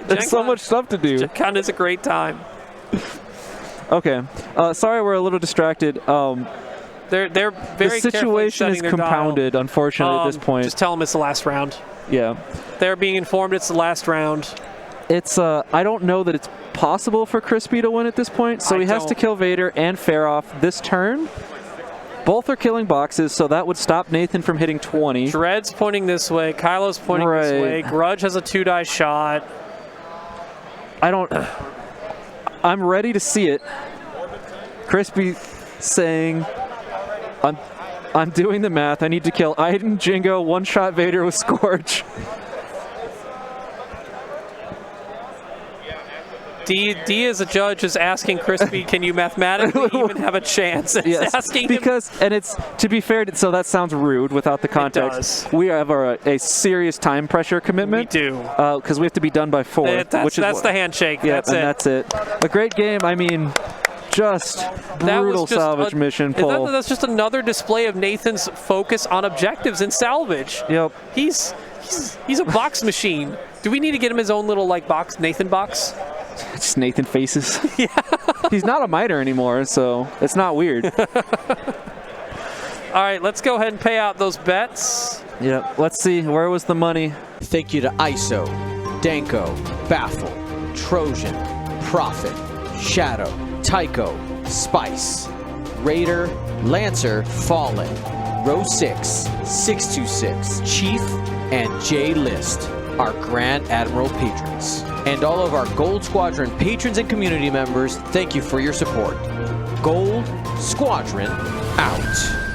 There's so much stuff to do. Gen Con is a great time. Okay. Sorry we're a little distracted. They're very the situation is compounded, unfortunately, at this point. Just tell them it's the last round. Yeah. They're being informed it's the last round. It's I don't know that it's possible for Crispy to win at this point, so he has to kill Vader and Faroff this turn. Both are killing boxes, so that would stop Nathan from hitting 20. Dread's pointing this way. Kylo's pointing this way. Grudge has a 2-die shot. I'm ready to see it. Crispy saying, I'm doing the math. I need to kill Iden, Jingo, one-shot Vader with Scorch. D as a judge is asking Crispy, can you mathematically even have a chance? It's Yes, asking him. because, and it's, to be fair, so that sounds rude without the context. does. We have a serious time pressure commitment. We do. Because we have to be done by 4. That's the handshake. Yeah, that's and it. that's it. A great game. I mean, just brutal salvage mission pull. That's just another display of Nathan's focus on objectives in salvage. Yep. He's a box machine. Do we need to get him his own little like box, Nathan box? Just Nathan faces. Yeah. He's not a miter anymore, so it's not weird. All right, let's go ahead and pay out those bets. Yep. Let's see. Where was the money? Thank you to ISO, Danko, Baffle, Trojan, Prophet, Shadow, Tycho, Spice, Raider, Lancer, Fallen, Row 6, 626, Chief, and J List, our Grand Admiral patrons. And all of our Gold Squadron patrons and community members, thank you for your support. Gold Squadron out.